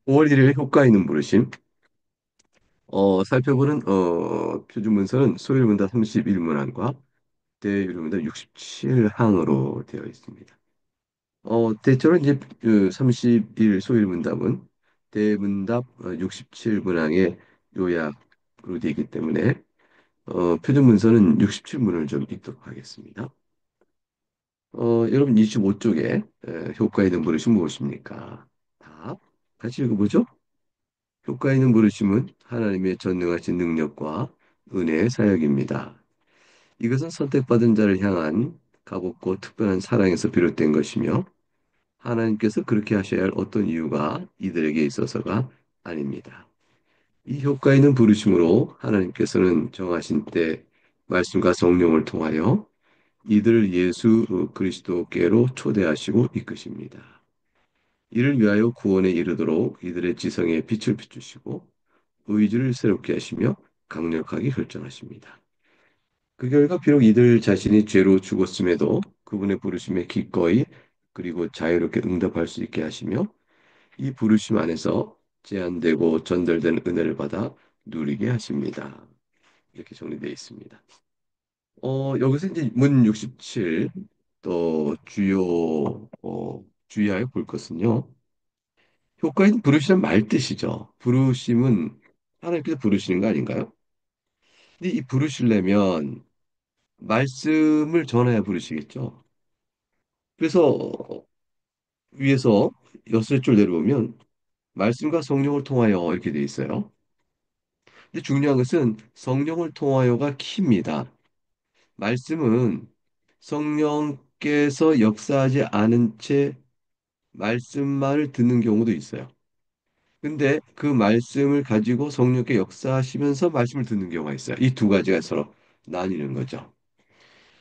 5월 1일 효과 있는 부르심. 살펴보는 표준 문서는 소일 문답 31문항과 대유리 문답 67항으로 되어 있습니다. 대체로 이제 그 31 소일 문답은 대문답 67문항의 요약으로 되어 있기 때문에 표준 문서는 67문을 좀 읽도록 하겠습니다. 여러분 25쪽에 효과 있는 부르심 무엇입니까? 답 같이 읽어보죠. 효과 있는 부르심은 하나님의 전능하신 능력과 은혜의 사역입니다. 이것은 선택받은 자를 향한 가볍고 특별한 사랑에서 비롯된 것이며 하나님께서 그렇게 하셔야 할 어떤 이유가 이들에게 있어서가 아닙니다. 이 효과 있는 부르심으로 하나님께서는 정하신 때 말씀과 성령을 통하여 이들을 예수 그리스도께로 초대하시고 이끄십니다. 이를 위하여 구원에 이르도록 이들의 지성에 빛을 비추시고 의지를 새롭게 하시며 강력하게 결정하십니다. 그 결과 비록 이들 자신이 죄로 죽었음에도 그분의 부르심에 기꺼이 그리고 자유롭게 응답할 수 있게 하시며 이 부르심 안에서 제한되고 전달된 은혜를 받아 누리게 하십니다. 이렇게 정리되어 있습니다. 여기서 이제 문 67, 또 주의하여 볼 것은요. 효과인 부르시는 말 뜻이죠. 부르심은 하나님께서 부르시는 거 아닌가요? 근데 이 부르시려면 말씀을 전해야 부르시겠죠. 그래서 위에서 여섯 줄 내려오면 말씀과 성령을 통하여 이렇게 돼 있어요. 근데 중요한 것은 성령을 통하여가 키입니다. 말씀은 성령께서 역사하지 않은 채 말씀만을 듣는 경우도 있어요. 근데 그 말씀을 가지고 성령께 역사하시면서 말씀을 듣는 경우가 있어요. 이 두 가지가 서로 나뉘는 거죠.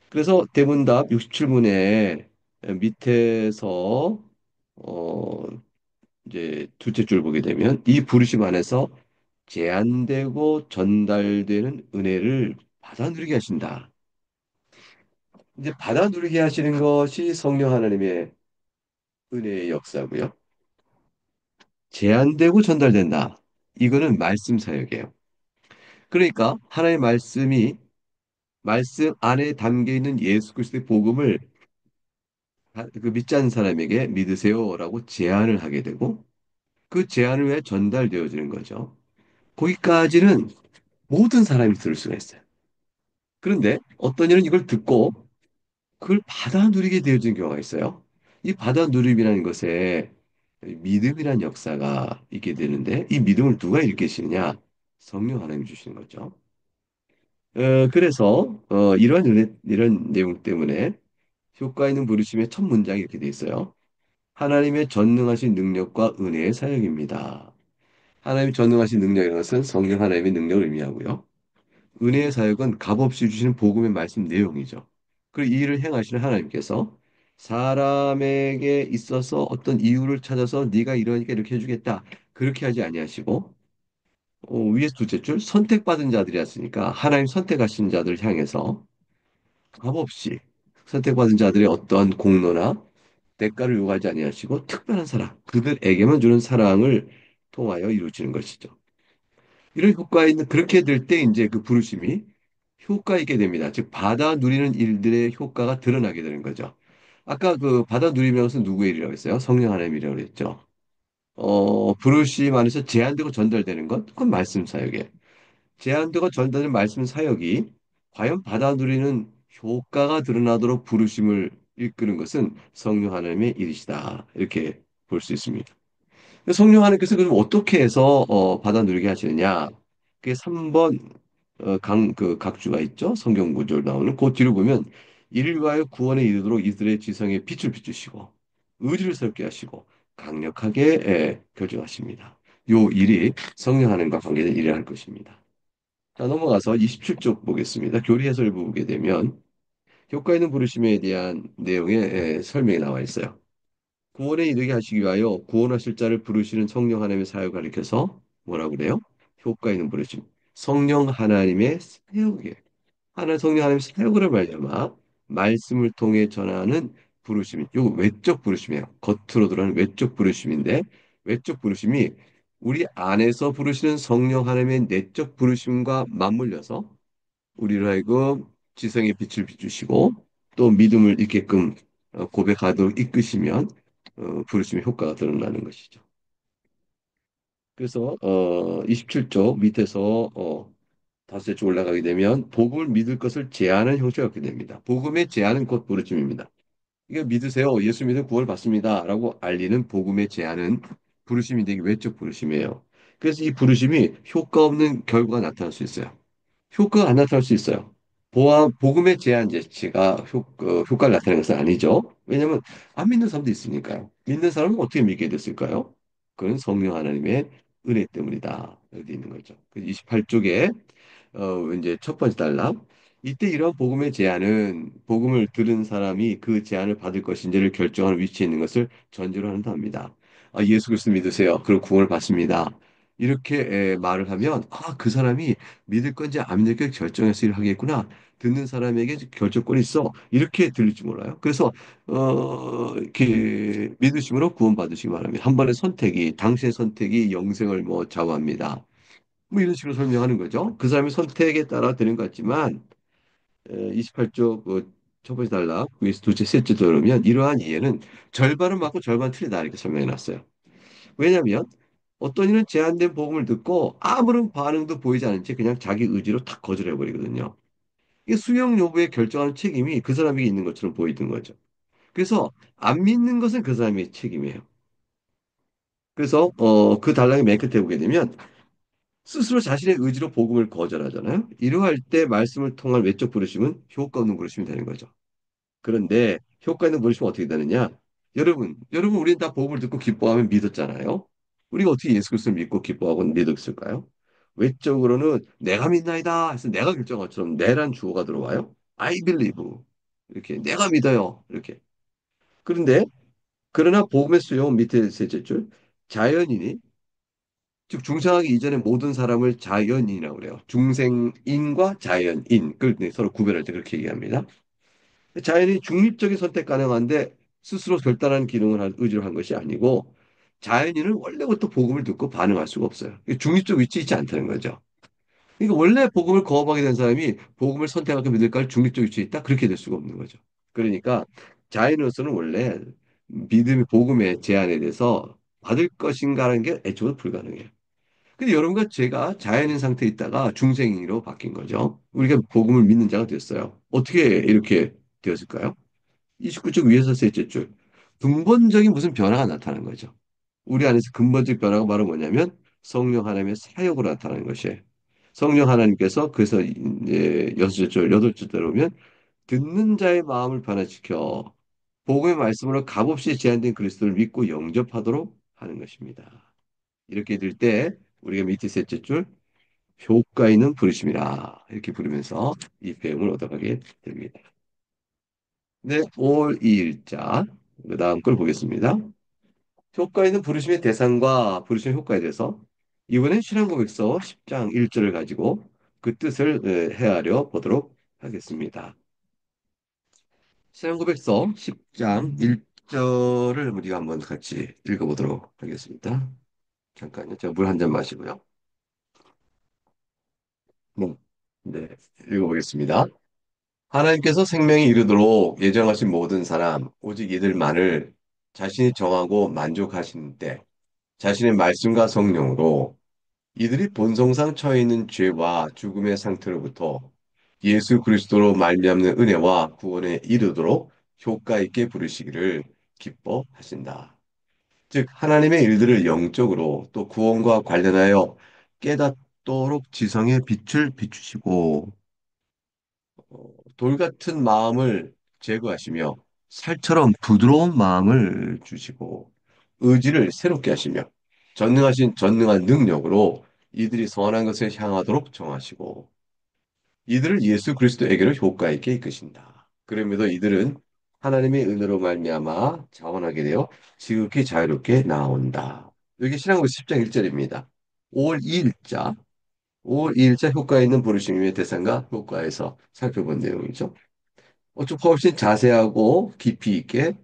그래서 대문답 67문의 밑에서 어 이제 둘째 줄 보게 되면 이 부르심 안에서 제한되고 전달되는 은혜를 받아 누리게 하신다. 이제 받아 누리게 하시는 것이 성령 하나님의 은혜의 역사고요. 제한되고 전달된다. 이거는 말씀 사역이에요. 그러니까 하나님의 말씀이 말씀 안에 담겨 있는 예수 그리스도의 복음을 그 믿지 않는 사람에게 믿으세요라고 제안을 하게 되고 그 제안을 왜 전달되어지는 거죠. 거기까지는 모든 사람이 들을 수가 있어요. 그런데 어떤 이는 이걸 듣고 그걸 받아 누리게 되어지는 경우가 있어요. 이 받아 누림이라는 것에 믿음이란 역사가 있게 되는데 이 믿음을 누가 일으키시느냐? 성령 하나님이 주시는 거죠. 그래서 이런 내용 때문에 효과 있는 부르심의 첫 문장이 이렇게 돼 있어요. 하나님의 전능하신 능력과 은혜의 사역입니다. 하나님의 전능하신 능력이라는 것은 성령 하나님의 능력을 의미하고요. 은혜의 사역은 값없이 주시는 복음의 말씀 내용이죠. 그리고 이 일을 행하시는 하나님께서 사람에게 있어서 어떤 이유를 찾아서 네가 이러니까 이렇게 해주겠다. 그렇게 하지 아니하시고 위에서 둘째 줄 선택받은 자들이었으니까 하나님 선택하신 자들을 향해서 값없이 선택받은 자들의 어떠한 공로나 대가를 요구하지 아니하시고 특별한 사랑, 그들에게만 주는 사랑을 통하여 이루어지는 것이죠. 이런 효과 있는 그렇게 될 때 이제 그 부르심이 효과 있게 됩니다. 즉 받아 누리는 일들의 효과가 드러나게 되는 거죠. 아까 그 받아 누리는 것은 누구의 일이라고 했어요? 성령 하나님의 일이라고 했죠. 부르심 안에서 제한되고 전달되는 것, 그건 말씀 사역이에요. 제한되고 전달되는 말씀 사역이 과연 받아 누리는 효과가 드러나도록 부르심을 이끄는 것은 성령 하나님의 일이시다. 이렇게 볼 수 있습니다. 성령 하나님께서 그럼 어떻게 해서 받아 누리게 하시느냐? 그게 3번 그 각주가 있죠. 성경 구절 나오는 그 뒤로 보면 이를 위하여 구원에 이르도록 이들의 지성에 빛을 비추시고 의지를 새롭게 하시고 강력하게 결정하십니다. 요 일이 성령 하나님과 관계된 일을 할 것입니다. 자, 넘어가서 27쪽 보겠습니다. 교리 해설 보게 되면 효과 있는 부르심에 대한 내용의 설명이 나와 있어요. 구원에 이르게 하시기 위하여 구원하실 자를 부르시는 성령 하나님의 사역을 가리켜서 뭐라고 그래요? 효과 있는 부르심. 성령 하나님의 사역이에요. 성령 하나님의 사역으로 말미암아 말씀을 통해 전하는 부르심. 요 외적 부르심이에요. 겉으로 드러나는 외적 부르심인데 외적 부르심이 우리 안에서 부르시는 성령 하나님의 내적 부르심과 맞물려서 우리를 하여금 지성의 빛을 비추시고 또 믿음을 있게끔 고백하도록 이끄시면 부르심의 효과가 드러나는 것이죠. 그래서 27쪽 밑에서 다섯째 줄 올라가게 되면 복음을 믿을 것을 제안하는 형식을 갖게 됩니다. 복음의 제안은 곧 부르심입니다. 이게 믿으세요. 예수 믿으면 구원을 받습니다. 라고 알리는 복음의 제안은 부르심인데 이게 외적 부르심이에요. 그래서 이 부르심이 효과 없는 결과가 나타날 수 있어요. 효과가 안 나타날 수 있어요. 복음의 제한 자체가 효과를 나타내는 것은 아니죠. 왜냐하면 안 믿는 사람도 있으니까요. 믿는 사람은 어떻게 믿게 됐을까요? 그건 성령 하나님의 은혜 때문이다. 여기 있는 거죠. 28쪽에 이제 첫 번째 단락. 이때 이러한 복음의 제안은 복음을 들은 사람이 그 제안을 받을 것인지를 결정하는 위치에 있는 것을 전제로 한다 합니다. 예수 그리스도 믿으세요. 그럼 구원을 받습니다. 이렇게 말을 하면 그 사람이 믿을 건지 안 믿을 건지 결정해서 일을 하겠구나. 듣는 사람에게 결정권이 있어. 이렇게 들릴지 몰라요. 그래서 이렇게 믿으심으로 구원받으시기 바랍니다. 한 번의 선택이 당신의 선택이 영생을 뭐 좌우합니다. 뭐 이런 식으로 설명하는 거죠. 그 사람의 선택에 따라 되는 것 같지만 28쪽 첫 번째 단락 위에서 둘째 셋째 들으면 이러한 이해는 절반은 맞고 절반 틀리다 이렇게 설명해 놨어요. 왜냐하면 어떤 이는 제한된 복음을 듣고 아무런 반응도 보이지 않은 채 그냥 자기 의지로 탁 거절해 버리거든요. 이게 수용 여부에 결정하는 책임이 그 사람에게 있는 것처럼 보이는 거죠. 그래서 안 믿는 것은 그 사람의 책임이에요. 그래서 그 단락의 맨 끝에 보게 되면 스스로 자신의 의지로 복음을 거절하잖아요. 이러할 때 말씀을 통한 외적 부르심은 효과 없는 부르심이 되는 거죠. 그런데 효과 있는 부르심은 어떻게 되느냐? 여러분, 우리는 다 복음을 듣고 기뻐하면 믿었잖아요. 우리가 어떻게 예수 그리스도를 믿고 기뻐하고 믿었을까요? 외적으로는 내가 믿나이다 해서 내가 결정한 것처럼 내란 주어가 들어와요. I believe. 이렇게 내가 믿어요. 이렇게. 그런데 그러나 복음의 수용은 밑에 셋째 줄 자연인이 즉 중생하기 이전에 모든 사람을 자연인이라고 그래요. 중생인과 자연인 그걸 서로 구별할 때 그렇게 얘기합니다. 자연이 중립적인 선택 가능한데 스스로 결단하는 기능을 의지로 한 것이 아니고 자연인은 원래부터 복음을 듣고 반응할 수가 없어요. 중립적 위치에 있지 않다는 거죠. 그러니까 원래 복음을 거부하게 된 사람이 복음을 선택하고 믿을까 중립적 위치에 있다 그렇게 될 수가 없는 거죠. 그러니까 자연으로서는 원래 믿음의 복음의 제안에 대해서 받을 것인가라는 게 애초부터 불가능해요. 근데 여러분과 제가 자연인 상태에 있다가 중생인으로 바뀐 거죠. 우리가 복음을 믿는 자가 됐어요. 어떻게 이렇게 되었을까요? 29쪽 위에서 셋째 줄. 근본적인 무슨 변화가 나타나는 거죠. 우리 안에서 근본적 변화가 바로 뭐냐면 성령 하나님의 사역으로 나타나는 것이에요. 성령 하나님께서 그래서 이제 여섯째 줄, 여덟째 줄 보면 듣는 자의 마음을 변화시켜 복음의 말씀으로 값없이 제한된 그리스도를 믿고 영접하도록 하는 것입니다. 이렇게 될 때 우리가 밑에 셋째 줄 효과 있는 부르심이라 이렇게 부르면서 이 배움을 얻어가게 됩니다. 네, 5월 2일자 그 다음 걸 보겠습니다. 효과 있는 부르심의 대상과 부르심의 효과에 대해서 이번엔 신앙고백서 10장 1절을 가지고 그 뜻을 헤아려 보도록 하겠습니다. 신앙고백서 10장 1절을 우리가 한번 같이 읽어보도록 하겠습니다. 잠깐요. 제가 물 한 잔 마시고요. 네, 네, 읽어보겠습니다. 하나님께서 생명이 이르도록 예정하신 모든 사람, 오직 이들만을 자신이 정하고 만족하신 때, 자신의 말씀과 성령으로 이들이 본성상 처해 있는 죄와 죽음의 상태로부터 예수 그리스도로 말미암는 은혜와 구원에 이르도록 효과 있게 부르시기를 기뻐하신다. 즉 하나님의 일들을 영적으로 또 구원과 관련하여 깨닫도록 지성의 빛을 비추시고 돌 같은 마음을 제거하시며 살처럼 부드러운 마음을 주시고 의지를 새롭게 하시며 전능하신 전능한 능력으로 이들이 선한 것을 향하도록 정하시고 이들을 예수 그리스도에게로 효과 있게 이끄신다. 그럼에도 이들은 하나님의 은혜로 말미암아 자원하게 되어 지극히 자유롭게 나온다. 여기 신앙고 10장 1절입니다. 5월 2일자 5월 2일자 효과 있는 부르심의 대상과 효과에서 살펴본 내용이죠. 어쩌고 훨씬 자세하고 깊이 있게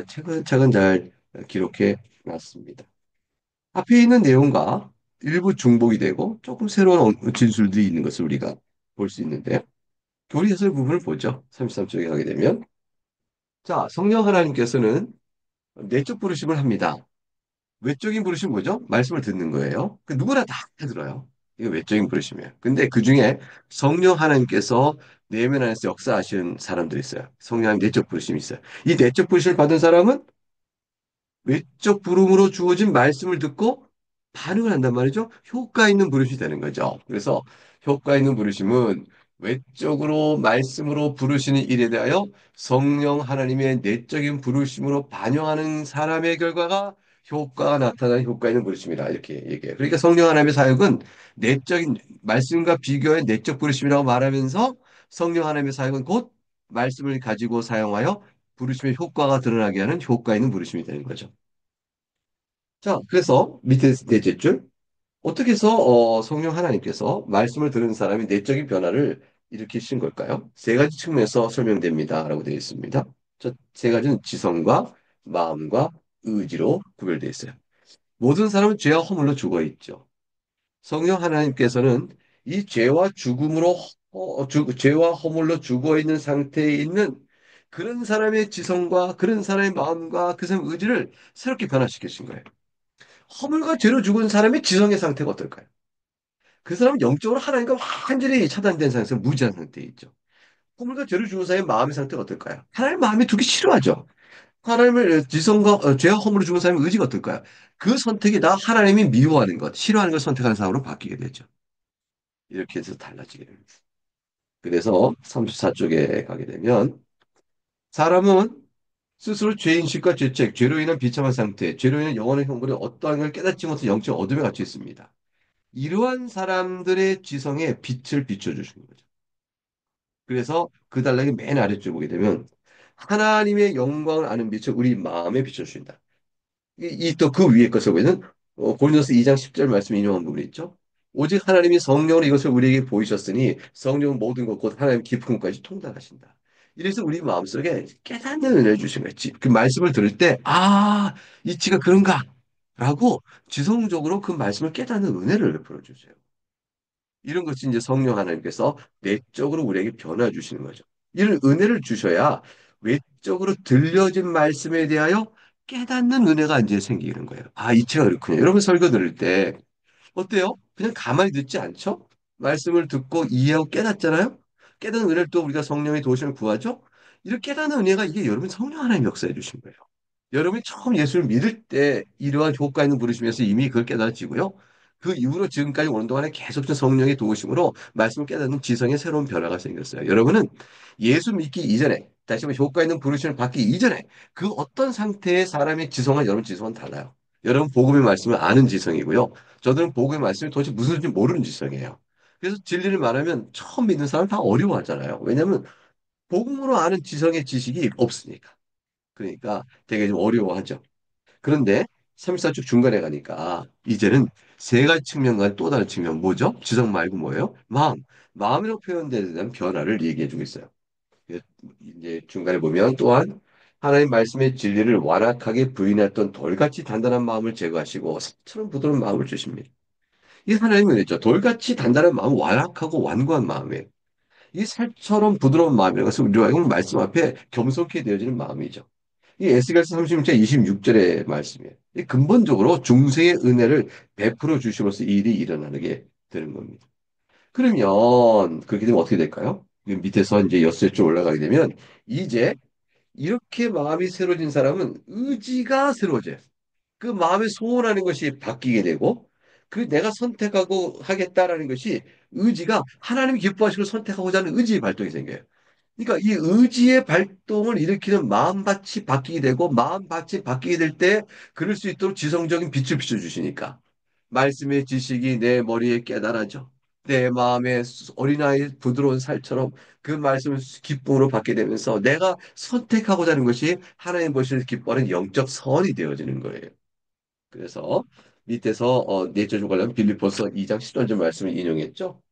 차근차근 잘 기록해 놨습니다. 앞에 있는 내용과 일부 중복이 되고 조금 새로운 진술들이 있는 것을 우리가 볼 수 있는데요. 교리 해설 부분을 보죠. 33쪽에 가게 되면. 자, 성령 하나님께서는 내적 부르심을 합니다. 외적인 부르심은 뭐죠? 말씀을 듣는 거예요. 그 누구나 다 들어요. 이거 외적인 부르심이에요. 근데 그 중에 성령 하나님께서 내면 안에서 역사하시는 사람들이 있어요. 성령 하나님 내적 부르심이 있어요. 이 내적 부르심을 받은 사람은 외적 부름으로 주어진 말씀을 듣고 반응을 한단 말이죠. 효과 있는 부르심이 되는 거죠. 그래서 효과 있는 부르심은 외적으로 말씀으로 부르시는 일에 대하여 성령 하나님의 내적인 부르심으로 반영하는 사람의 결과가 효과가 나타나는 효과 있는 부르심이다. 이렇게 얘기해요. 그러니까 성령 하나님의 사역은 내적인 말씀과 비교의 내적 부르심이라고 말하면서 성령 하나님의 사역은 곧 말씀을 가지고 사용하여 부르심의 효과가 드러나게 하는 효과 있는 부르심이 되는 거죠. 자, 그래서 밑에 넷째 줄. 어떻게 해서 성령 하나님께서 말씀을 들은 사람이 내적인 변화를 일으키신 걸까요? 세 가지 측면에서 설명됩니다. 라고 되어 있습니다. 첫 세 가지는 지성과 마음과 의지로 구별되어 있어요. 모든 사람은 죄와 허물로 죽어 있죠. 성령 하나님께서는 이 죄와 죽음으로 죄와 허물로 죽어 있는 상태에 있는 그런 사람의 지성과 그런 사람의 마음과 그 사람의 의지를 새롭게 변화시키신 거예요. 허물과 죄로 죽은 사람의 지성의 상태가 어떨까요? 그 사람은 영적으로 하나님과 완전히 차단된 상태에서 무지한 상태에 있죠. 허물과 죄로 죽은 사람의 마음의 상태가 어떨까요? 하나님 마음에 두기 싫어하죠. 하나님을 지성과 죄와 허물로 죽은 사람의 의지가 어떨까요? 그 선택이 다 하나님이 미워하는 것, 싫어하는 걸 선택하는 사람으로 바뀌게 되죠. 이렇게 해서 달라지게 됩니다. 그래서 34쪽에 가게 되면 사람은 스스로 죄인식과 죄책, 죄로 인한 비참한 상태, 죄로 인한 영원의 형벌에 어떠한 걸 깨닫지 못한 영적 어둠에 갇혀 있습니다. 이러한 사람들의 지성에 빛을 비춰주시는 거죠. 그래서 그 단락의 맨 아래쪽 보게 되면 하나님의 영광을 아는 빛을 우리 마음에 비춰주신다. 또 그 위에 것을 보면 고린도서 2장 10절 말씀 인용한 부분이 있죠. 오직 하나님이 성령으로 이것을 우리에게 보이셨으니 성령은 모든 것 곧 하나님 깊은 것까지 통달하신다. 이래서 우리 마음속에 깨닫는 은혜를 주신 거예요. 그 말씀을 들을 때, 아, 이치가 그런가? 라고 지성적으로 그 말씀을 깨닫는 은혜를 베풀어 주세요. 이런 것이 이제 성령 하나님께서 내적으로 우리에게 변화 주시는 거죠. 이런 은혜를 주셔야 외적으로 들려진 말씀에 대하여 깨닫는 은혜가 이제 생기는 거예요. 아, 이치가 그렇군요. 여러분 설교 들을 때 어때요? 그냥 가만히 듣지 않죠? 말씀을 듣고 이해하고 깨닫잖아요? 깨닫는 은혜를 또 우리가 성령의 도우심을 구하죠? 이렇게 깨닫는 은혜가 이게 여러분 성령 하나님 역사해 주신 거예요. 여러분이 처음 예수를 믿을 때 이러한 효과 있는 부르심에서 이미 그걸 깨달아지고요. 그 이후로 지금까지 오는 동안에 계속적인 성령의 도우심으로 말씀을 깨닫는 지성의 새로운 변화가 생겼어요. 여러분은 예수 믿기 이전에, 다시 한번 효과 있는 부르심을 받기 이전에 그 어떤 상태의 사람의 지성과 여러분 지성은 달라요. 여러분 복음의 말씀을 아는 지성이고요. 저들은 복음의 말씀이 도대체 무슨 소리인지 모르는 지성이에요. 그래서 진리를 말하면 처음 믿는 사람 다 어려워하잖아요. 왜냐하면 복음으로 아는 지성의 지식이 없으니까. 그러니까 되게 좀 어려워하죠. 그런데 34쪽 중간에 가니까 이제는 세 가지 측면과 또 다른 측면 뭐죠? 지성 말고 뭐예요? 마음. 마음이라고 표현되는 대한 변화를 얘기해 주고 있어요. 이제 중간에 보면 또한 하나님 말씀의 진리를 완악하게 부인했던 돌같이 단단한 마음을 제거하시고 살처럼 부드러운 마음을 주십니다. 이 하나님의 은혜죠. 돌같이 단단한 마음, 완악하고 완고한 마음이에요. 이 살처럼 부드러운 마음이라는 것은 우리가 말씀 앞에 겸손케 되어지는 마음이죠. 이 에스겔서 36장 26절의 말씀이에요. 이 근본적으로 중생의 은혜를 베풀어 주심으로써 이 일이 일어나게 되는 겁니다. 그러면 그렇게 되면 어떻게 될까요? 밑에서 이제 엿새 쪽 올라가게 되면 이제 이렇게 마음이 새로워진 사람은 의지가 새로워져요. 그 마음에 소원하는 것이 바뀌게 되고 그 내가 선택하고 하겠다라는 것이 의지가 하나님이 기뻐하시고 선택하고자 하는 의지의 발동이 생겨요. 그러니까 이 의지의 발동을 일으키는 마음밭이 바뀌게 되고 마음밭이 바뀌게 될 때 그럴 수 있도록 지성적인 빛을 비춰주시니까 말씀의 지식이 내 머리에 깨달아져 내 마음에 어린아이 부드러운 살처럼 그 말씀을 기쁨으로 받게 되면서 내가 선택하고자 하는 것이 하나님 보시는 기뻐하는 영적 선이 되어지는 거예요. 그래서 밑에서 내적 관련 빌립보서 2장 10절 말씀을 인용했죠.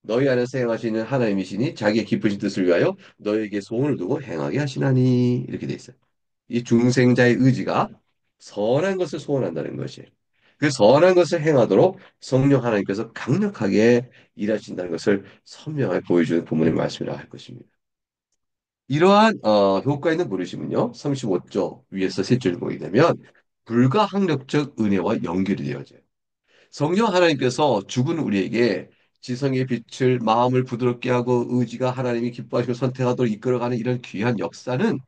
너희 안에서 행하시는 하나님이시니 자기의 기쁘신 뜻을 위하여 너희에게 소원을 두고 행하게 하시나니 이렇게 돼 있어요. 이 중생자의 의지가 선한 것을 소원한다는 것이에요. 그 선한 것을 행하도록 성령 하나님께서 강력하게 일하신다는 것을 선명하게 보여주는 본문의 말씀이라 할 것입니다. 이러한 효과 있는 부르심은요. 35조 위에서 세 줄 보게 되면 불가항력적 은혜와 연결이 되어져요. 성령 하나님께서 죽은 우리에게 지성의 빛을 마음을 부드럽게 하고 의지가 하나님이 기뻐하시고 선택하도록 이끌어가는 이런 귀한 역사는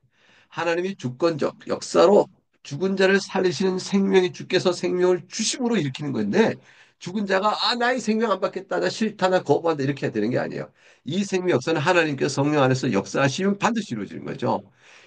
하나님의 주권적 역사로 죽은 자를 살리시는 생명이 주께서 생명을 주심으로 일으키는 건데 죽은 자가 나의 생명 안 받겠다 나 싫다 나 거부한다 이렇게 해야 되는 게 아니에요. 이 생명 역사는 하나님께서 성령 안에서 역사하시면 반드시 이루어지는 거죠.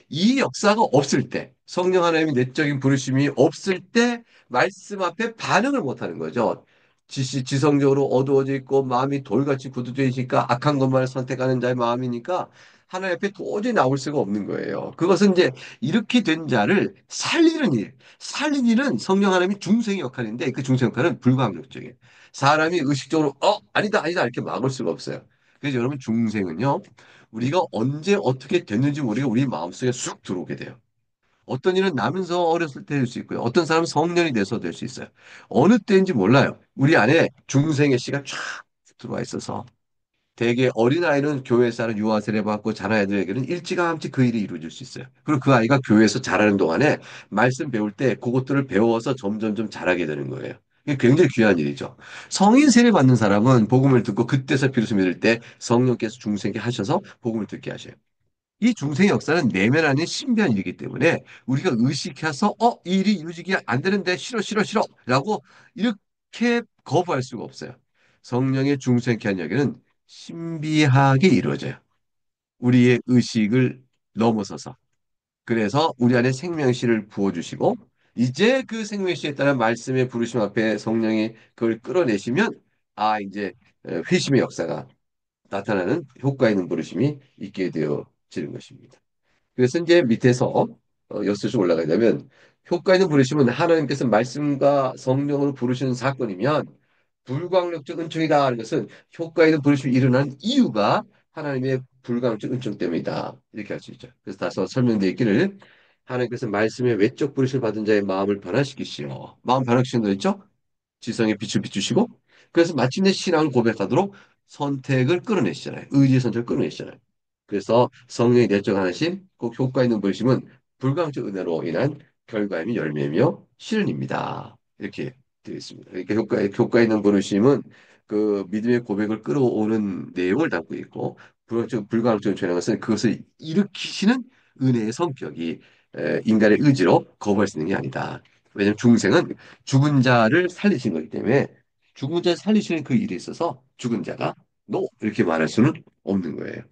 이 역사가 없을 때 성령 하나님의 내적인 부르심이 없을 때 말씀 앞에 반응을 못하는 거죠. 지성적으로 어두워져 있고 마음이 돌같이 굳어져 있으니까 악한 것만을 선택하는 자의 마음이니까 하나님 앞에 도저히 나올 수가 없는 거예요. 그것은 이제 이렇게 된 자를 살리는 일, 살린 일은 성령 하나님이 중생의 역할인데 그 중생 역할은 불가항력적이에요. 사람이 의식적으로 아니다 아니다 이렇게 막을 수가 없어요. 그래서 여러분 중생은요 우리가 언제 어떻게 됐는지 모르게 우리 마음속에 쑥 들어오게 돼요. 어떤 일은 나면서 어렸을 때 될 수 있고요. 어떤 사람은 성년이 돼서 될 수 있어요. 어느 때인지 몰라요. 우리 안에 중생의 씨가 쫙 들어와 있어서 되게 어린아이는 교회에서 하는 유아 세례 받고 자란 애들에게는 일찌감치 그 일이 이루어질 수 있어요. 그리고 그 아이가 교회에서 자라는 동안에 말씀 배울 때 그것들을 배워서 점점점 잘하게 되는 거예요. 이게 굉장히 귀한 일이죠. 성인 세례 받는 사람은 복음을 듣고 그때서 비로소 믿을 때 성령께서 중생에게 하셔서 복음을 듣게 하셔요. 이 중생의 역사는 내면 아닌 신비한 일이기 때문에 우리가 의식해서 이 일이 이루어지기 안 되는데 싫어 싫어 싫어 라고 이렇게 거부할 수가 없어요. 성령의 중생케 한 여기는 신비하게 이루어져요. 우리의 의식을 넘어서서. 그래서 우리 안에 생명씨를 부어주시고 이제 그 생명씨에 따른 말씀의 부르심 앞에 성령이 그걸 끌어내시면 이제 회심의 역사가 나타나는 효과 있는 부르심이 있게 되어지는 것입니다. 그래서 이제 밑에서 여섯이 올라가게 되면 효과 있는 부르심은 하나님께서 말씀과 성령으로 부르시는 사건이면 불광력적 은총이다 하는 것은 효과 있는 부르심이 일어난 이유가 하나님의 불광력적 은총 때문이다. 이렇게 할 수 있죠. 그래서 다시 설명되어 있기를 하나님께서 말씀의 외적 부르심을 받은 자의 마음을 변화시키시오. 마음 변화시킨다 했죠? 지성의 빛을 비추시고 그래서 마침내 신앙을 고백하도록 선택을 끌어내시잖아요. 의지의 선택을 끌어내시잖아요. 그래서 성령의 내적 하나심, 꼭 효과 있는 부르심은 불가항적 은혜로 인한 결과이며 열매며 실현입니다. 이렇게 되어 있습니다. 그러니까 효과 있는 부르심은 그 믿음의 고백을 끌어오는 내용을 담고 있고 불가항적 전하는 것은 그것을 일으키시는 은혜의 성격이 인간의 의지로 거부할 수 있는 게 아니다. 왜냐하면 중생은 죽은 자를 살리신 거기 때문에 죽은 자를 살리시는 그 일에 있어서 죽은 자가 노 이렇게 말할 수는 없는 거예요.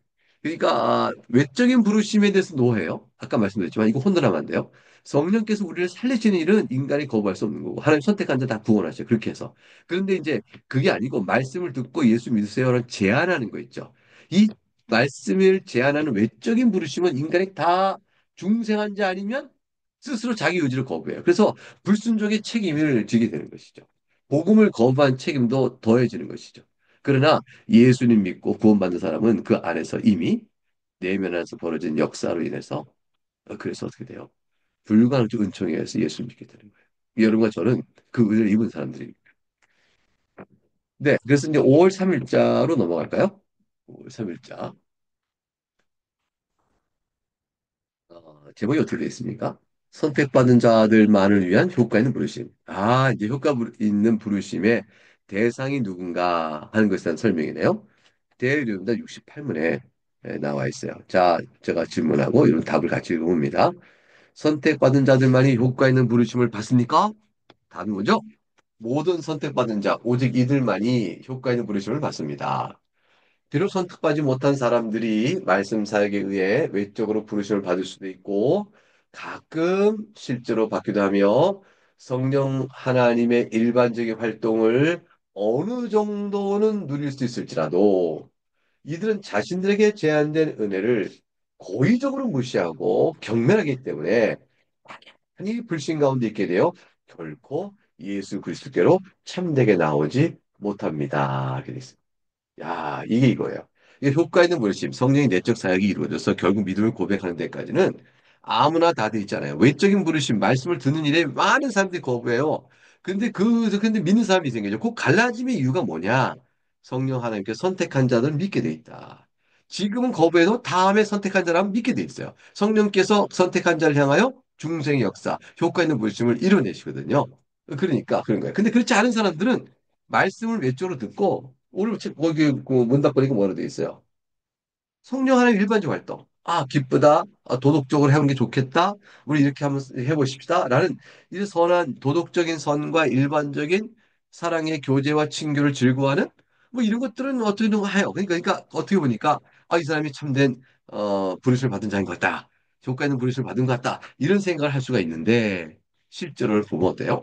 그러니까 외적인 부르심에 대해서 노해요. 아까 말씀드렸지만 이거 혼돈하면 안 돼요. 성령께서 우리를 살리시는 일은 인간이 거부할 수 없는 거고 하나님 선택한 자 다 구원하셔요. 그렇게 해서. 그런데 이제 그게 아니고 말씀을 듣고 예수 믿으세요라는 제안하는 거 있죠. 이 말씀을 제안하는 외적인 부르심은 인간이 다 중생한 자 아니면 스스로 자기 의지를 거부해요. 그래서 불순종의 책임을 지게 되는 것이죠. 복음을 거부한 책임도 더해지는 것이죠. 그러나 예수님 믿고 구원받는 사람은 그 안에서 이미 내면 안에서 벌어진 역사로 인해서 그래서 어떻게 돼요? 불가능적 은총에 의해서 예수를 믿게 되는 거예요. 여러분과 저는 그 은혜를 입은 사람들입니다. 네, 그래서 이제 5월 3일자로 넘어갈까요? 5월 3일자. 제목이 어떻게 되어 있습니까? 선택받은 자들만을 위한 효과 있는 부르심. 이제 있는 부르심의 대상이 누군가 하는 것에 대한 설명이네요. 대의료입니다. 68문에 나와 있어요. 자, 제가 질문하고 이런 답을 같이 읽어봅니다. 선택받은 자들만이 효과 있는 부르심을 받습니까? 답이 뭐죠? 모든 선택받은 자, 오직 이들만이 효과 있는 부르심을 받습니다. 비록 선택받지 못한 사람들이 말씀 사역에 의해 외적으로 부르심을 받을 수도 있고 가끔 실제로 받기도 하며 성령 하나님의 일반적인 활동을 어느 정도는 누릴 수 있을지라도 이들은 자신들에게 제한된 은혜를 고의적으로 무시하고 경멸하기 때문에 많이 불신 가운데 있게 되어 결코 예수 그리스도께로 참되게 나오지 못합니다. 이렇게 돼 있습니다. 야, 이게 이거예요. 이게 효과 있는 물심, 성령의 내적 사역이 이루어져서 결국 믿음을 고백하는 데까지는 아무나 다 돼 있잖아요. 외적인 부르심, 말씀을 듣는 일에 많은 사람들이 거부해요. 근데 믿는 사람이 생겨요. 그 갈라짐의 이유가 뭐냐? 성령 하나님께 선택한 자들은 믿게 돼 있다. 지금은 거부해도 다음에 선택한 자라면 믿게 돼 있어요. 성령께서 선택한 자를 향하여 중생의 역사, 효과 있는 물심을 이뤄내시거든요. 그러니까 그런 거예요. 근데 그렇지 않은 사람들은 말씀을 외적으로 듣고 오늘 거기 그 문답보니까 뭐라 돼 있어요? 성령 하나의 일반적 활동. 아, 기쁘다. 아, 도덕적으로 해보는 게 좋겠다. 우리 이렇게 한번 해보십시다. 라는 이 선한 도덕적인 선과 일반적인 사랑의 교제와 친교를 즐거워하는 뭐 이런 것들은 어떻게 보면 해요. 그러니까 어떻게 보니까 아, 이 사람이 참된 부르심을 받은 자인 것 같다. 효과 있는 부르심을 받은 것 같다. 이런 생각을 할 수가 있는데 실제로를 보면 어때요?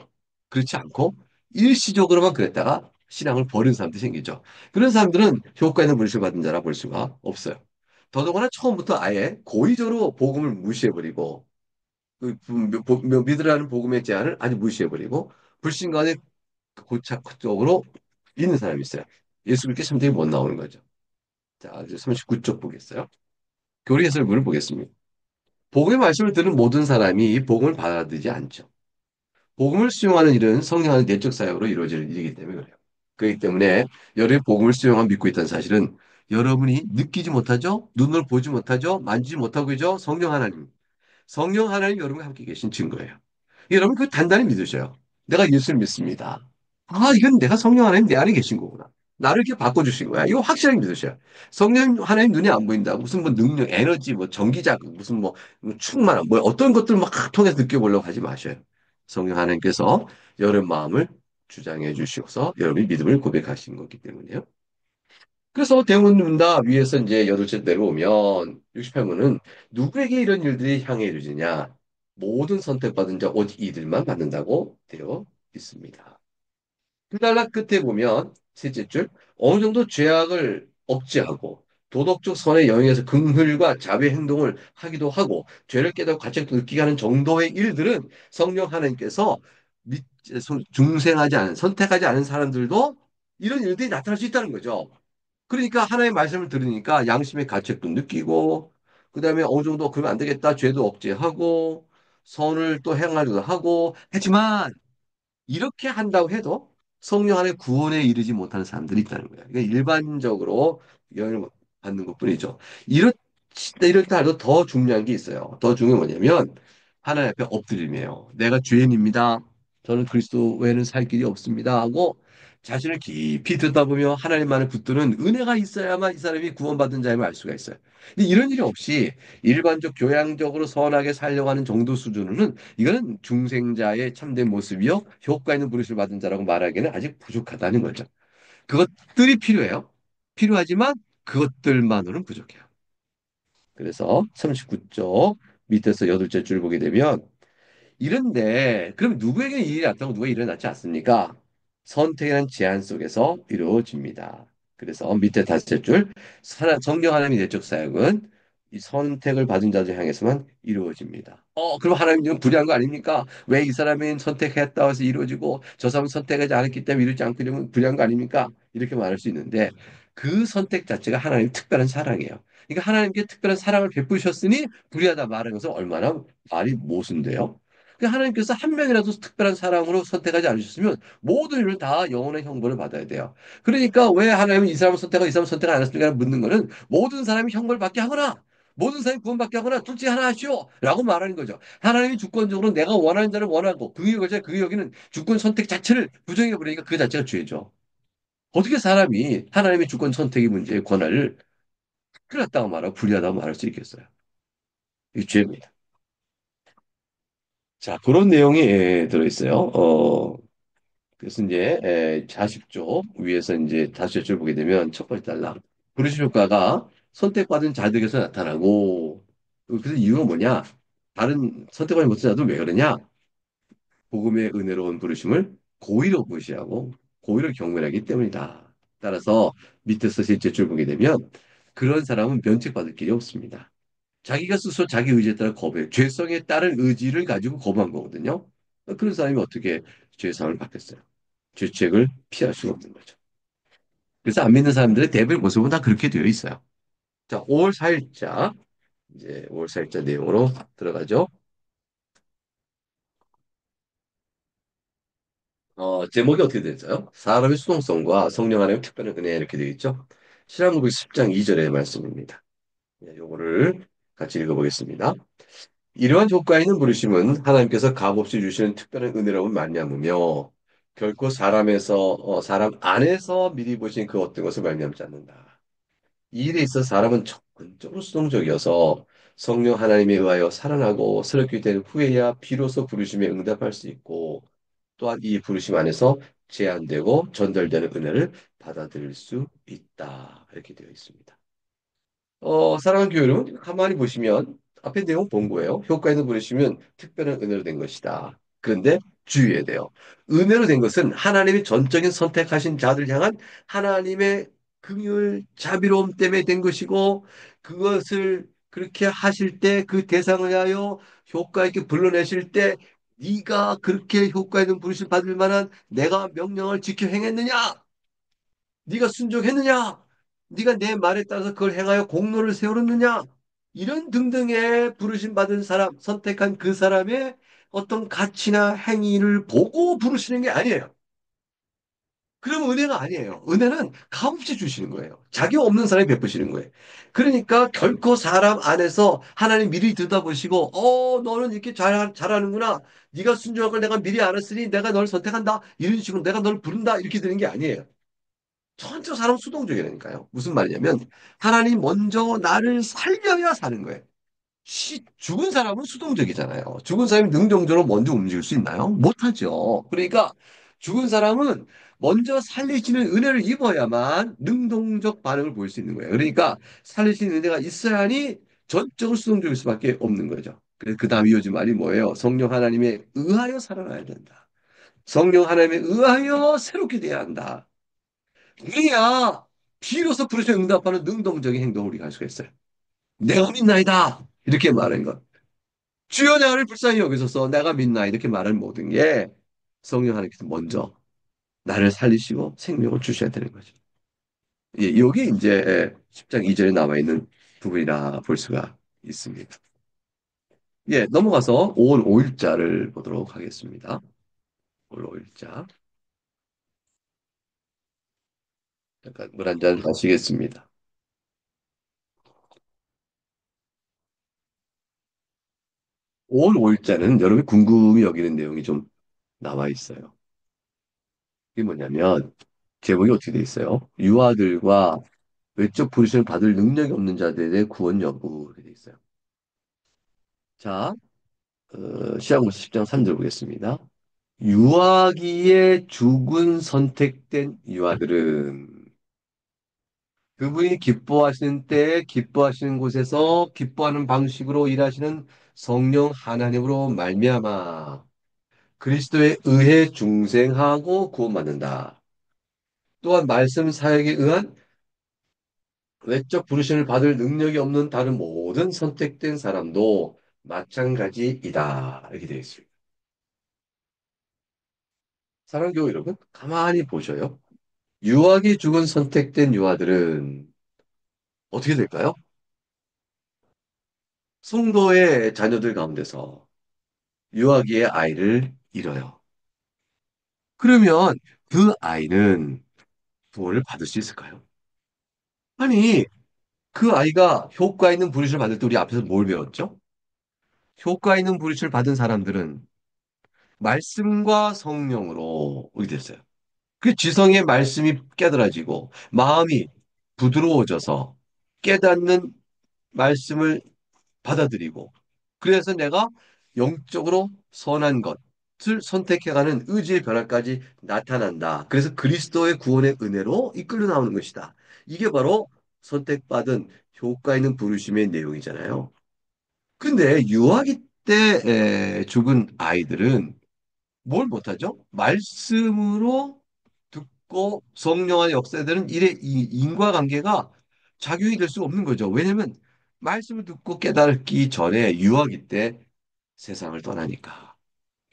그렇지 않고 일시적으로만 그랬다가 신앙을 버린 사람들이 생기죠. 그런 사람들은 효과 있는 부르심을 받은 자라 볼 수가 없어요. 더더구나 처음부터 아예 고의적으로 복음을 무시해버리고 믿으라는 복음의 제안을 아주 무시해버리고 불신간에 고착적으로 있는 사람이 있어요. 예수 그렇게 참되게 못 나오는 거죠. 자, 이제 39쪽 보겠어요. 교리 해설문을 보겠습니다. 복음의 말씀을 들은 모든 사람이 이 복음을 받아들이지 않죠. 복음을 수용하는 일은 성령하는 내적 사역으로 이루어질 일이기 때문에 그래요. 그렇기 때문에 여러분이 복음을 수용하고 믿고 있다는 사실은 여러분이 느끼지 못하죠? 눈을 보지 못하죠? 만지지 못하고 그죠? 성령 하나님 여러분과 함께 계신 증거예요. 여러분 그 단단히 믿으셔요. 내가 예수를 믿습니다. 아, 이건 내가 성령 하나님 내 안에 계신 거구나. 나를 이렇게 바꿔주신 거야. 이거 확실하게 믿으셔요. 성령 하나님 눈에 안 보인다. 무슨 뭐 능력, 에너지, 뭐 전기자극, 무슨 뭐 충만함, 뭐 어떤 것들 막 통해서 느껴보려고 하지 마셔요. 성령 하나님께서 여러분 마음을 주장해 주시고서 여러분이 믿음을 고백하신 거기 때문에요. 그래서 대문 문답 위에서 이제 여덟째 내려오면 68문은 누구에게 이런 일들이 향해 이르느냐? 모든 선택받은 자 오직 이들만 받는다고 되어 있습니다. 그 단락 끝에 보면 셋째 줄 어느 정도 죄악을 억제하고 도덕적 선의 영역에서 긍휼과 자비 행동을 하기도 하고 죄를 깨닫고 가책도 느끼게 하는 정도의 일들은 성령 하나님께서 중생하지 않은 선택하지 않은 사람들도 이런 일들이 나타날 수 있다는 거죠. 그러니까 하나의 말씀을 들으니까 양심의 가책도 느끼고, 그 다음에 어느 정도 그러면 안 되겠다. 죄도 억제하고, 선을 또 행하려고 하고, 하지만 이렇게 한다고 해도 성령 안에 구원에 이르지 못하는 사람들이 있다는 거예요. 그러니까 일반적으로 영향을 받는 것뿐이죠. 이렇다 해도 더 중요한 게 있어요. 더 중요한 게 뭐냐면 하나님 앞에 엎드림이에요. 내가 죄인입니다. 저는 그리스도 외에는 살 길이 없습니다. 하고 자신을 깊이 듣다 보면 하나님만을 붙드는 은혜가 있어야만 이 사람이 구원받은 자임을 알 수가 있어요. 근데 이런 일이 없이 일반적 교양적으로 선하게 살려고 하는 정도 수준은 이거는 중생자의 참된 모습이요. 효과 있는 부르심을 받은 자라고 말하기에는 아직 부족하다는 거죠. 그것들이 필요해요. 필요하지만 그것들만으로는 부족해요. 그래서 39쪽 밑에서 여덟째 줄 보게 되면 이런데 그럼 누구에게 이 일이 났다고 누가 일어났지 않습니까? 선택이라는 제한 속에서 이루어집니다. 그래서 밑에 다섯째 줄 성령 하나님의 내적 사역은 이 선택을 받은 자들 향해서만 이루어집니다. 그럼 하나님은 불의한 거 아닙니까? 왜 이 사람은 선택했다고 해서 이루어지고 저 사람은 선택하지 않았기 때문에 이루지 않고 이러면 불의한 거 아닙니까? 이렇게 말할 수 있는데 그 선택 자체가 하나님의 특별한 사랑이에요. 그러니까 하나님께 특별한 사랑을 베푸셨으니 불의하다 말하는 것은 얼마나 말이 모순돼요. 하나님께서 한 명이라도 특별한 사랑으로 선택하지 않으셨으면 모든 인류는 다 영원의 형벌을 받아야 돼요. 그러니까 왜 하나님은 이 사람을 선택하고 이 사람을 선택 안 했습니까? 묻는 거는 모든 사람이 형벌을 받게 하거나 모든 사람이 구원받게 하거나 둘 중에 하나 하시오 라고 말하는 거죠. 하나님이 주권적으로 내가 원하는 자를 원하고 그 여기는 주권 선택 자체를 부정해 버리니까 그 자체가 죄죠. 어떻게 사람이 하나님의 주권 선택의 문제의 권한을 틀렸다고 말하고 불리하다고 말할 수 있겠어요? 이 죄입니다. 자, 그런 내용이 들어있어요. 그래서 이제 40쪽 위에서 이제 5줄 보게 되면 첫 번째 단락. 브루시 효과가 선택받은 자들에게서 나타나고 그래서 이유가 뭐냐? 다른 선택받지 못한 자들 왜 그러냐? 복음의 은혜로운 부르심을 고의로 무시하고 고의로 경멸하기 때문이다. 따라서 밑에서 셋째 줄 보게 되면 그런 사람은 면책받을 길이 없습니다. 자기가 스스로 자기 의지에 따라 거부해 죄성에 따른 의지를 가지고 거부한 거거든요. 그런 사람이 어떻게 죄상을 받겠어요? 죄책을 피할 수가 없는 거죠. 그래서 안 믿는 사람들의 대부분 모습은 다 그렇게 되어 있어요. 자, 5월 4일자 이제 5월 4일자 내용으로 들어가죠. 제목이 어떻게 되죠? 사람의 수동성과 성령 하나님의 특별한 은혜 이렇게 되어 있죠. 신약국의 10장 2절의 말씀입니다. 네, 요거를 같이 읽어보겠습니다. 이러한 효과 있는 부르심은 하나님께서 값없이 주시는 특별한 은혜로운 말미암으며 결코 사람 안에서 미리 보신 그 어떤 것을 말미암지 않는다. 이 일에 있어 사람은 적극적으로 수동적이어서 성령 하나님에 의하여 살아나고 새롭게 된 후에야 비로소 부르심에 응답할 수 있고 또한 이 부르심 안에서 제한되고 전달되는 은혜를 받아들일 수 있다. 이렇게 되어 있습니다. 사랑하는 교회 여러분, 가만히 보시면 앞에 내용 본 거예요. 효과 있는 부르시면 특별한 은혜로 된 것이다. 그런데 주의해야 돼요. 은혜로 된 것은 하나님이 전적인 선택하신 자들 향한 하나님의 긍휼, 자비로움 때문에 된 것이고 그것을 그렇게 하실 때 그 대상을 하여 효과 있게 불러내실 때 네가 그렇게 효과 있는 부르심 받을 만한 내가 명령을 지켜 행했느냐? 네가 순종했느냐? 네가 내 말에 따라서 그걸 행하여 공로를 세우느냐? 이런 등등의 부르심 받은 사람, 선택한 그 사람의 어떤 가치나 행위를 보고 부르시는 게 아니에요. 그러면 은혜가 아니에요. 은혜는 값없이 주시는 거예요. 자격 없는 사람이 베푸시는 거예요. 그러니까 결코 사람 안에서 하나님 미리 들여다보시고, 너는 이렇게 잘하는구나. 네가 순종한 걸 내가 미리 알았으니 내가 널 선택한다. 이런 식으로 내가 널 부른다. 이렇게 되는 게 아니에요. 전혀 사람 수동적이라니까요. 무슨 말이냐면 하나님 먼저 나를 살려야 사는 거예요. 죽은 사람은 수동적이잖아요. 죽은 사람이 능동적으로 먼저 움직일 수 있나요? 못하죠. 그러니까 죽은 사람은 먼저 살리시는 은혜를 입어야만 능동적 반응을 보일 수 있는 거예요. 그러니까 살리시는 은혜가 있어야니 전적으로 수동적일 수밖에 없는 거죠. 그래서 그 다음 이어진 말이 뭐예요? 성령 하나님에 의하여 살아나야 된다. 성령 하나님에 의하여 새롭게 돼야 한다. 그래야 비로소 부르짖어 응답하는 능동적인 행동을 우리가 할 수가 있어요. 내가 믿나이다. 이렇게 말하는 것. 주여 나를 불쌍히 여기소서 내가 믿나 이렇게 말하는 모든 게 성령 하나님께서 먼저 나를 살리시고 생명을 주셔야 되는 거죠. 예, 여기 이제 10장 2절에 나와 있는 부분이라 볼 수가 있습니다. 예, 넘어가서 5월 5일자를 보도록 하겠습니다. 5월 5일자. 잠깐 물 한 잔 마시겠습니다. 5월 5일자는 여러분이 궁금히 여기는 내용이 좀 나와 있어요. 이게 뭐냐면 제목이 어떻게 돼 있어요? 유아들과 외적 부르심을 받을 능력이 없는 자들에 대해 구원 여부 이렇게 돼 있어요. 자, 시작부터 10장 3절 보겠습니다. 유아기에 죽은 선택된 유아들은 그분이 기뻐하시는 때에 기뻐하시는 곳에서 기뻐하는 방식으로 일하시는 성령 하나님으로 말미암아 그리스도에 의해 중생하고 구원받는다. 또한 말씀 사역에 의한 외적 부르심을 받을 능력이 없는 다른 모든 선택된 사람도 마찬가지이다. 이렇게 되어 있습니다. 사랑하는 교우 여러분, 가만히 보셔요. 유아기 죽은 선택된 유아들은 어떻게 될까요? 성도의 자녀들 가운데서 유아기의 아이를 잃어요. 그러면 그 아이는 구원을 받을 수 있을까요? 아니, 그 아이가 효과 있는 부르심을 받을 때 우리 앞에서 뭘 배웠죠? 효과 있는 부르심을 받은 사람들은 말씀과 성령으로 오게 됐어요. 그 지성의 말씀이 깨달아지고 마음이 부드러워져서 깨닫는 말씀을 받아들이고 그래서 내가 영적으로 선한 것을 선택해가는 의지의 변화까지 나타난다. 그래서 그리스도의 구원의 은혜로 이끌려 나오는 것이다. 이게 바로 선택받은 효과 있는 부르심의 내용이잖아요. 근데 유아기 때 죽은 아이들은 뭘 못하죠? 말씀으로 듣고 성령의 역사되는 일의 이 인과관계가 작용이 될 수가 없는 거죠. 왜냐면 말씀을 듣고 깨닫기 전에 유아기 때 세상을 떠나니까.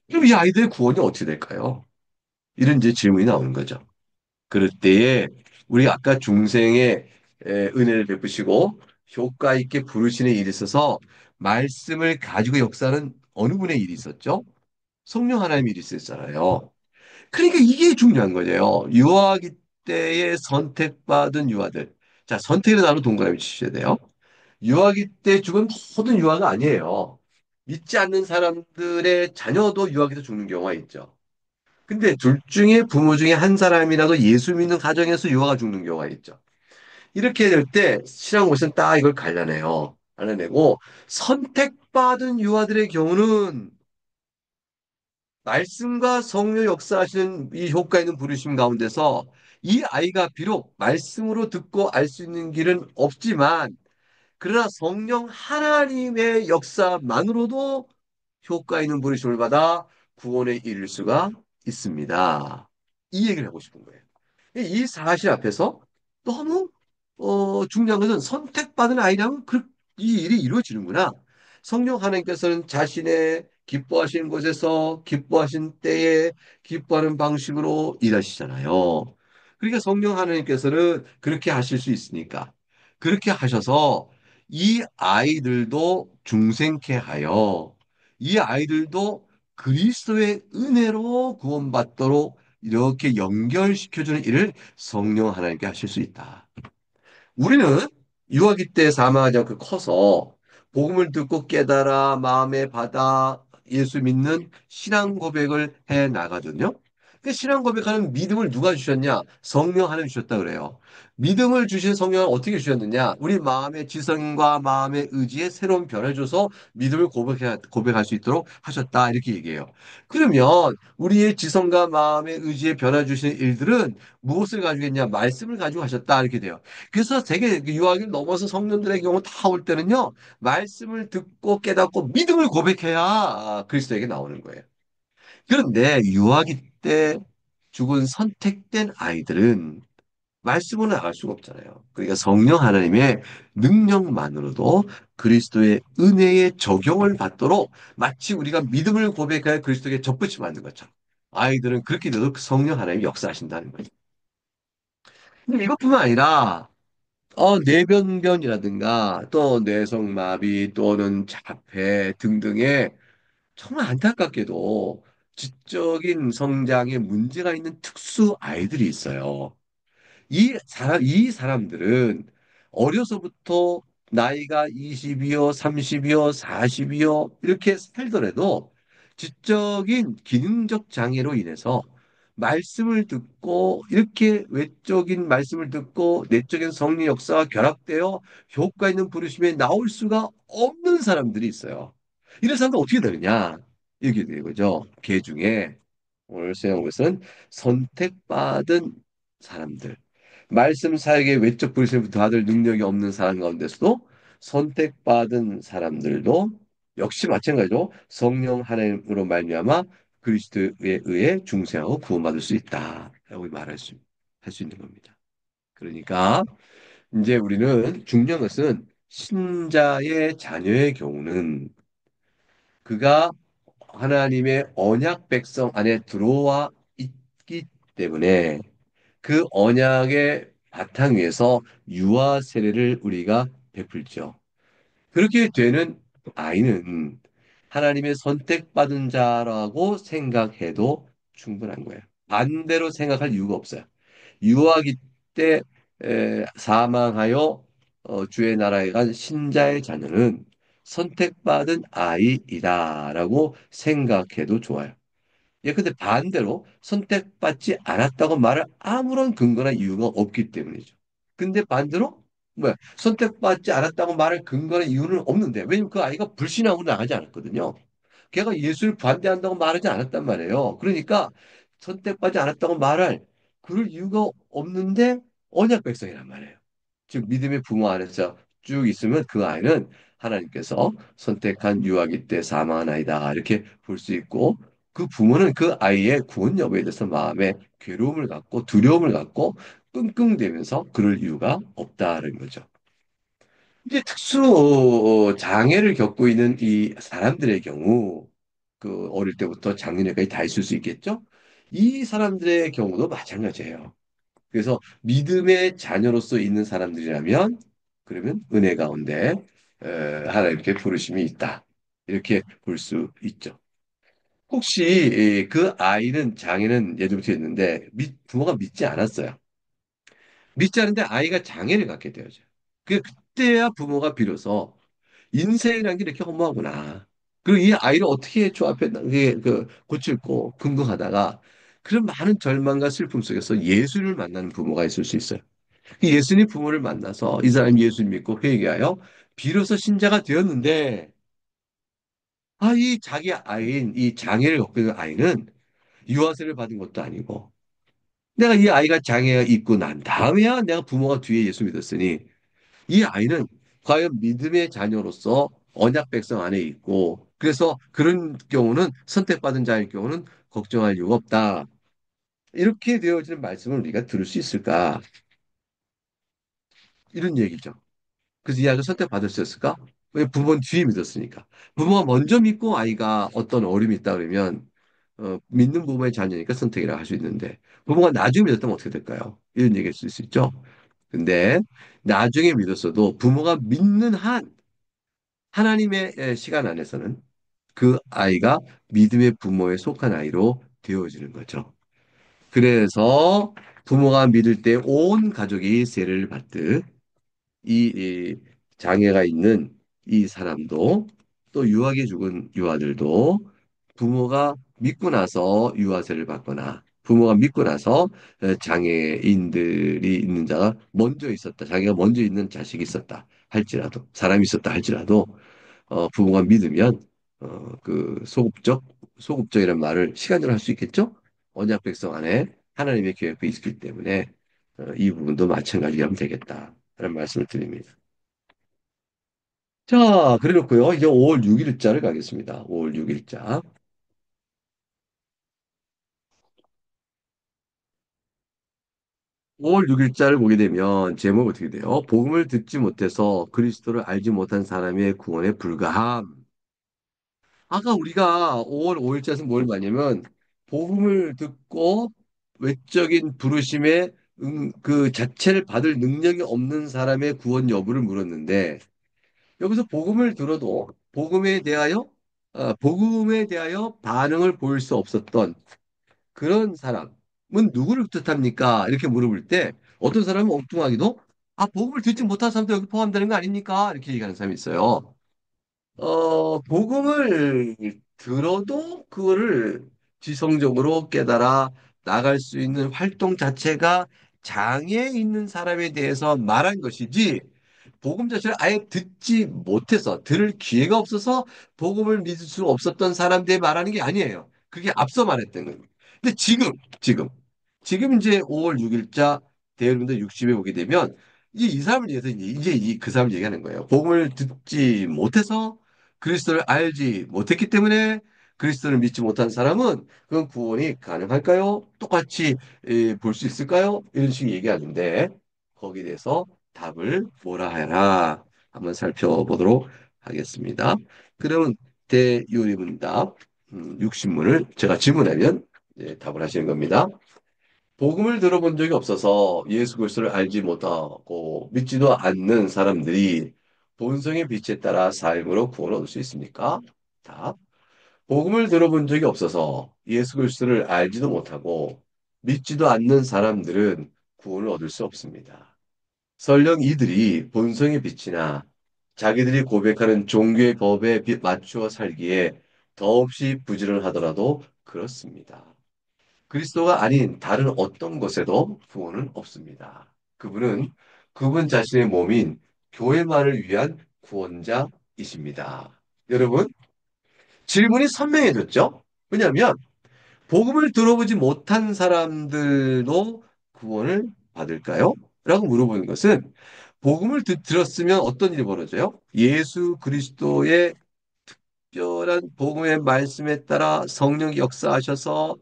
그럼 이 아이들의 구원이 어떻게 될까요? 이런 이제 질문이 나오는 거죠. 그럴 때에 우리 아까 중생의 은혜를 베푸시고 효과 있게 부르시는 일이 있어서 말씀을 가지고 역사하는 어느 분의 일이 있었죠? 성령 하나님의 일이 있었잖아요. 그러니까 이게 중요한 거예요. 유아기 때에 선택받은 유아들. 자, 선택의 단어 동그라미 치셔야 돼요. 유아기 때 죽은 모든 유아가 아니에요. 믿지 않는 사람들의 자녀도 유아기에서 죽는 경우가 있죠. 근데 둘 중에 부모 중에 한 사람이라도 예수 믿는 가정에서 유아가 죽는 경우가 있죠. 이렇게 될 때 신앙고시는 딱 이걸 갈라내요. 갈라내고 선택받은 유아들의 경우는 말씀과 성령 역사하시는 이 효과 있는 부르심 가운데서 이 아이가 비록 말씀으로 듣고 알 수 있는 길은 없지만 그러나 성령 하나님의 역사만으로도 효과 있는 부르심을 받아 구원에 이를 수가 있습니다. 이 얘기를 하고 싶은 거예요. 이 사실 앞에서 너무 중요한 것은 선택받은 아이라면 이 일이 이루어지는구나. 성령 하나님께서는 자신의 기뻐하시는 곳에서 기뻐하신 때에 기뻐하는 방식으로 일하시잖아요. 그러니까 성령 하나님께서는 그렇게 하실 수 있으니까 그렇게 하셔서 이 아이들도 중생케 하여 이 아이들도 그리스도의 은혜로 구원받도록 이렇게 연결시켜주는 일을 성령 하나님께 하실 수 있다. 우리는 유아기 때 사망하지 않고 커서 복음을 듣고 깨달아 마음에 받아 예수 믿는 신앙 고백을 해 나가거든요. 그 신앙 고백하는 믿음을 누가 주셨냐? 성령 하나님 주셨다 그래요. 믿음을 주신 성령은 어떻게 주셨느냐? 우리 마음의 지성과 마음의 의지에 새로운 변을 줘서 믿음을 고백할 수 있도록 하셨다. 이렇게 얘기해요. 그러면 우리의 지성과 마음의 의지에 변화 주시는 일들은 무엇을 가지고 있냐? 말씀을 가지고 하셨다. 이렇게 돼요. 그래서 되게 유아기를 넘어서 성년들의 경우 다 올 때는요, 말씀을 듣고 깨닫고 믿음을 고백해야 그리스도에게 나오는 거예요. 그런데 유아기 때 죽은 선택된 아이들은 말씀으로 나갈 수가 없잖아요. 그러니까 성령 하나님의 능력만으로도 그리스도의 은혜의 적용을 받도록 마치 우리가 믿음을 고백하여 그리스도에게 접붙이 만든 것처럼 아이들은 그렇게 돼도 성령 하나님이 역사하신다는 거죠. 근데 이것뿐만 아니라 뇌변변이라든가 또 뇌성마비 또는 자폐 등등의 정말 안타깝게도 지적인 성장에 문제가 있는 특수 아이들이 있어요. 이 사람들은 어려서부터 나이가 20이요, 30이요, 40이요, 이렇게 살더라도 지적인 기능적 장애로 인해서 말씀을 듣고 이렇게 외적인 말씀을 듣고 내적인 성령 역사가 결합되어 효과 있는 부르심에 나올 수가 없는 사람들이 있어요. 이런 사람들 어떻게 되느냐? 이렇게 되는 거죠. 개 중에 오늘 수행한 것은 선택받은 사람들. 말씀 사역의 외적 불신을 받을 능력이 없는 사람 가운데서도 선택받은 사람들도 역시 마찬가지로 성령 하나님으로 말미암아 그리스도에 의해 중생하고 구원받을 수 있다라고 할 수 있는 겁니다. 그러니까 이제 우리는 중요한 것은 신자의 자녀의 경우는 그가 하나님의 언약 백성 안에 들어와 있기 때문에 그 언약의 바탕 위에서 유아 세례를 우리가 베풀죠. 그렇게 되는 아이는 하나님의 선택받은 자라고 생각해도 충분한 거예요. 반대로 생각할 이유가 없어요. 유아기 때 사망하여 주의 나라에 간 신자의 자녀는 선택받은 아이이다라고 생각해도 좋아요. 예, 근데 반대로 선택받지 않았다고 말할 아무런 근거나 이유가 없기 때문이죠. 근데 반대로 뭐야? 선택받지 않았다고 말할 근거나 이유는 없는데 왜냐면 그 아이가 불신하고 나가지 않았거든요. 걔가 예수를 반대한다고 말하지 않았단 말이에요. 그러니까 선택받지 않았다고 말할 그럴 이유가 없는데 언약 백성이란 말이에요. 즉 믿음의 부모 안에서 쭉 있으면 그 아이는 하나님께서 선택한 유아기 때 사망한 아이다 이렇게 볼 수 있고 그 부모는 그 아이의 구원 여부에 대해서 마음에 괴로움을 갖고 두려움을 갖고 끙끙대면서 그럴 이유가 없다는 거죠. 이제 특수 장애를 겪고 있는 이 사람들의 경우 그 어릴 때부터 장년회까지 다 있을 수 있겠죠? 이 사람들의 경우도 마찬가지예요. 그래서 믿음의 자녀로서 있는 사람들이라면 그러면 은혜 가운데 하나님께 부르심이 있다. 이렇게 볼 수 있죠. 혹시 그 아이는 장애는 예전부터 있는데 부모가 믿지 않았어요. 믿지 않은데 아이가 장애를 갖게 되어져요. 그때야 부모가 비로소 인생이라는 게 이렇게 허무하구나. 그리고 이 아이를 어떻게 고칠고 궁금하다가 그런 많은 절망과 슬픔 속에서 예수를 만나는 부모가 있을 수 있어요. 그 예수님 부모를 만나서 이 사람이 예수 믿고 회개하여 비로소 신자가 되었는데 이 자기 아이인 이 장애를 갖고 있는 아이는 유아세를 받은 것도 아니고 내가 이 아이가 장애가 있고 난 다음에야 내가 부모가 뒤에 예수 믿었으니 이 아이는 과연 믿음의 자녀로서 언약 백성 안에 있고 그래서 그런 경우는 선택받은 자의 경우는 걱정할 이유가 없다. 이렇게 되어지는 말씀을 우리가 들을 수 있을까? 이런 얘기죠. 그래서 이 아이가 선택받을 수 있을까? 왜 부모는 뒤에 믿었으니까. 부모가 먼저 믿고 아이가 어떤 어려움이 있다 그러면 믿는 부모의 자녀니까 선택이라 할 수 있는데 부모가 나중에 믿었다면 어떻게 될까요? 이런 얘기일 수 있죠. 근데 나중에 믿었어도 부모가 믿는 한 하나님의 시간 안에서는 그 아이가 믿음의 부모에 속한 아이로 되어지는 거죠. 그래서 부모가 믿을 때 온 가족이 세례를 받듯 이 장애가 있는 이 사람도 또 유아기 죽은 유아들도 부모가 믿고 나서 유아세를 받거나 부모가 믿고 나서 장애인들이 있는 자가 먼저 있었다. 장애가 먼저 있는 자식이 있었다 할지라도 사람이 있었다 할지라도 부모가 믿으면 그 소극적이라는 말을 시간적으로 할 수 있겠죠? 언약 백성 안에 하나님의 계획이 있기 때문에 이 부분도 마찬가지로 하면 되겠다라는 말씀을 드립니다. 자, 그래 놓고요. 이제 5월 6일자를 가겠습니다. 5월 6일자. 5월 6일자를 보게 되면 제목이 어떻게 돼요? 복음을 듣지 못해서 그리스도를 알지 못한 사람의 구원에 불과함. 아까 우리가 5월 5일자에서 뭘 봤냐면 복음을 듣고 외적인 부르심에 그 자체를 받을 능력이 없는 사람의 구원 여부를 물었는데 여기서 복음을 들어도 복음에 대하여 반응을 보일 수 없었던 그런 사람은 누구를 뜻합니까? 이렇게 물어볼 때 어떤 사람은 엉뚱하기도 복음을 듣지 못한 사람도 여기 포함되는 거 아닙니까? 이렇게 얘기하는 사람이 있어요. 복음을 들어도 그거를 지성적으로 깨달아 나갈 수 있는 활동 자체가 장애 있는 사람에 대해서 말한 것이지, 복음 자체를 아예 듣지 못해서, 들을 기회가 없어서 복음을 믿을 수 없었던 사람들이 말하는 게 아니에요. 그게 앞서 말했던 거예요. 근데 지금, 지금 이제 5월 6일자 대여름도 60에 오게 되면, 이제 이 사람을 위해서 그 사람을 얘기하는 거예요. 복음을 듣지 못해서 그리스도를 알지 못했기 때문에 그리스도를 믿지 못한 사람은 그건 구원이 가능할까요? 똑같이 볼 수 있을까요? 이런 식으로 얘기하는데 거기에 대해서 답을 뭐라 해라 한번 살펴보도록 하겠습니다. 그러면 대요리문답 60문을 제가 질문하면 답을 하시는 겁니다. 복음을 들어본 적이 없어서 예수 그리스도를 알지 못하고 믿지도 않는 사람들이 본성의 빛에 따라 삶으로 구원을 얻을 수 있습니까? 답. 복음을 들어본 적이 없어서 예수 그리스도를 알지도 못하고 믿지도 않는 사람들은 구원을 얻을 수 없습니다. 설령 이들이 본성의 빛이나 자기들이 고백하는 종교의 법에 맞추어 살기에 더없이 부지런하더라도 그렇습니다. 그리스도가 아닌 다른 어떤 것에도 구원은 없습니다. 그분은 그분 자신의 몸인 교회만을 위한 구원자이십니다. 여러분, 질문이 선명해졌죠? 왜냐하면 복음을 들어보지 못한 사람들도 구원을 받을까요? 라고 물어보는 것은 복음을 들었으면 어떤 일이 벌어져요? 예수 그리스도의 특별한 복음의 말씀에 따라 성령이 역사하셔서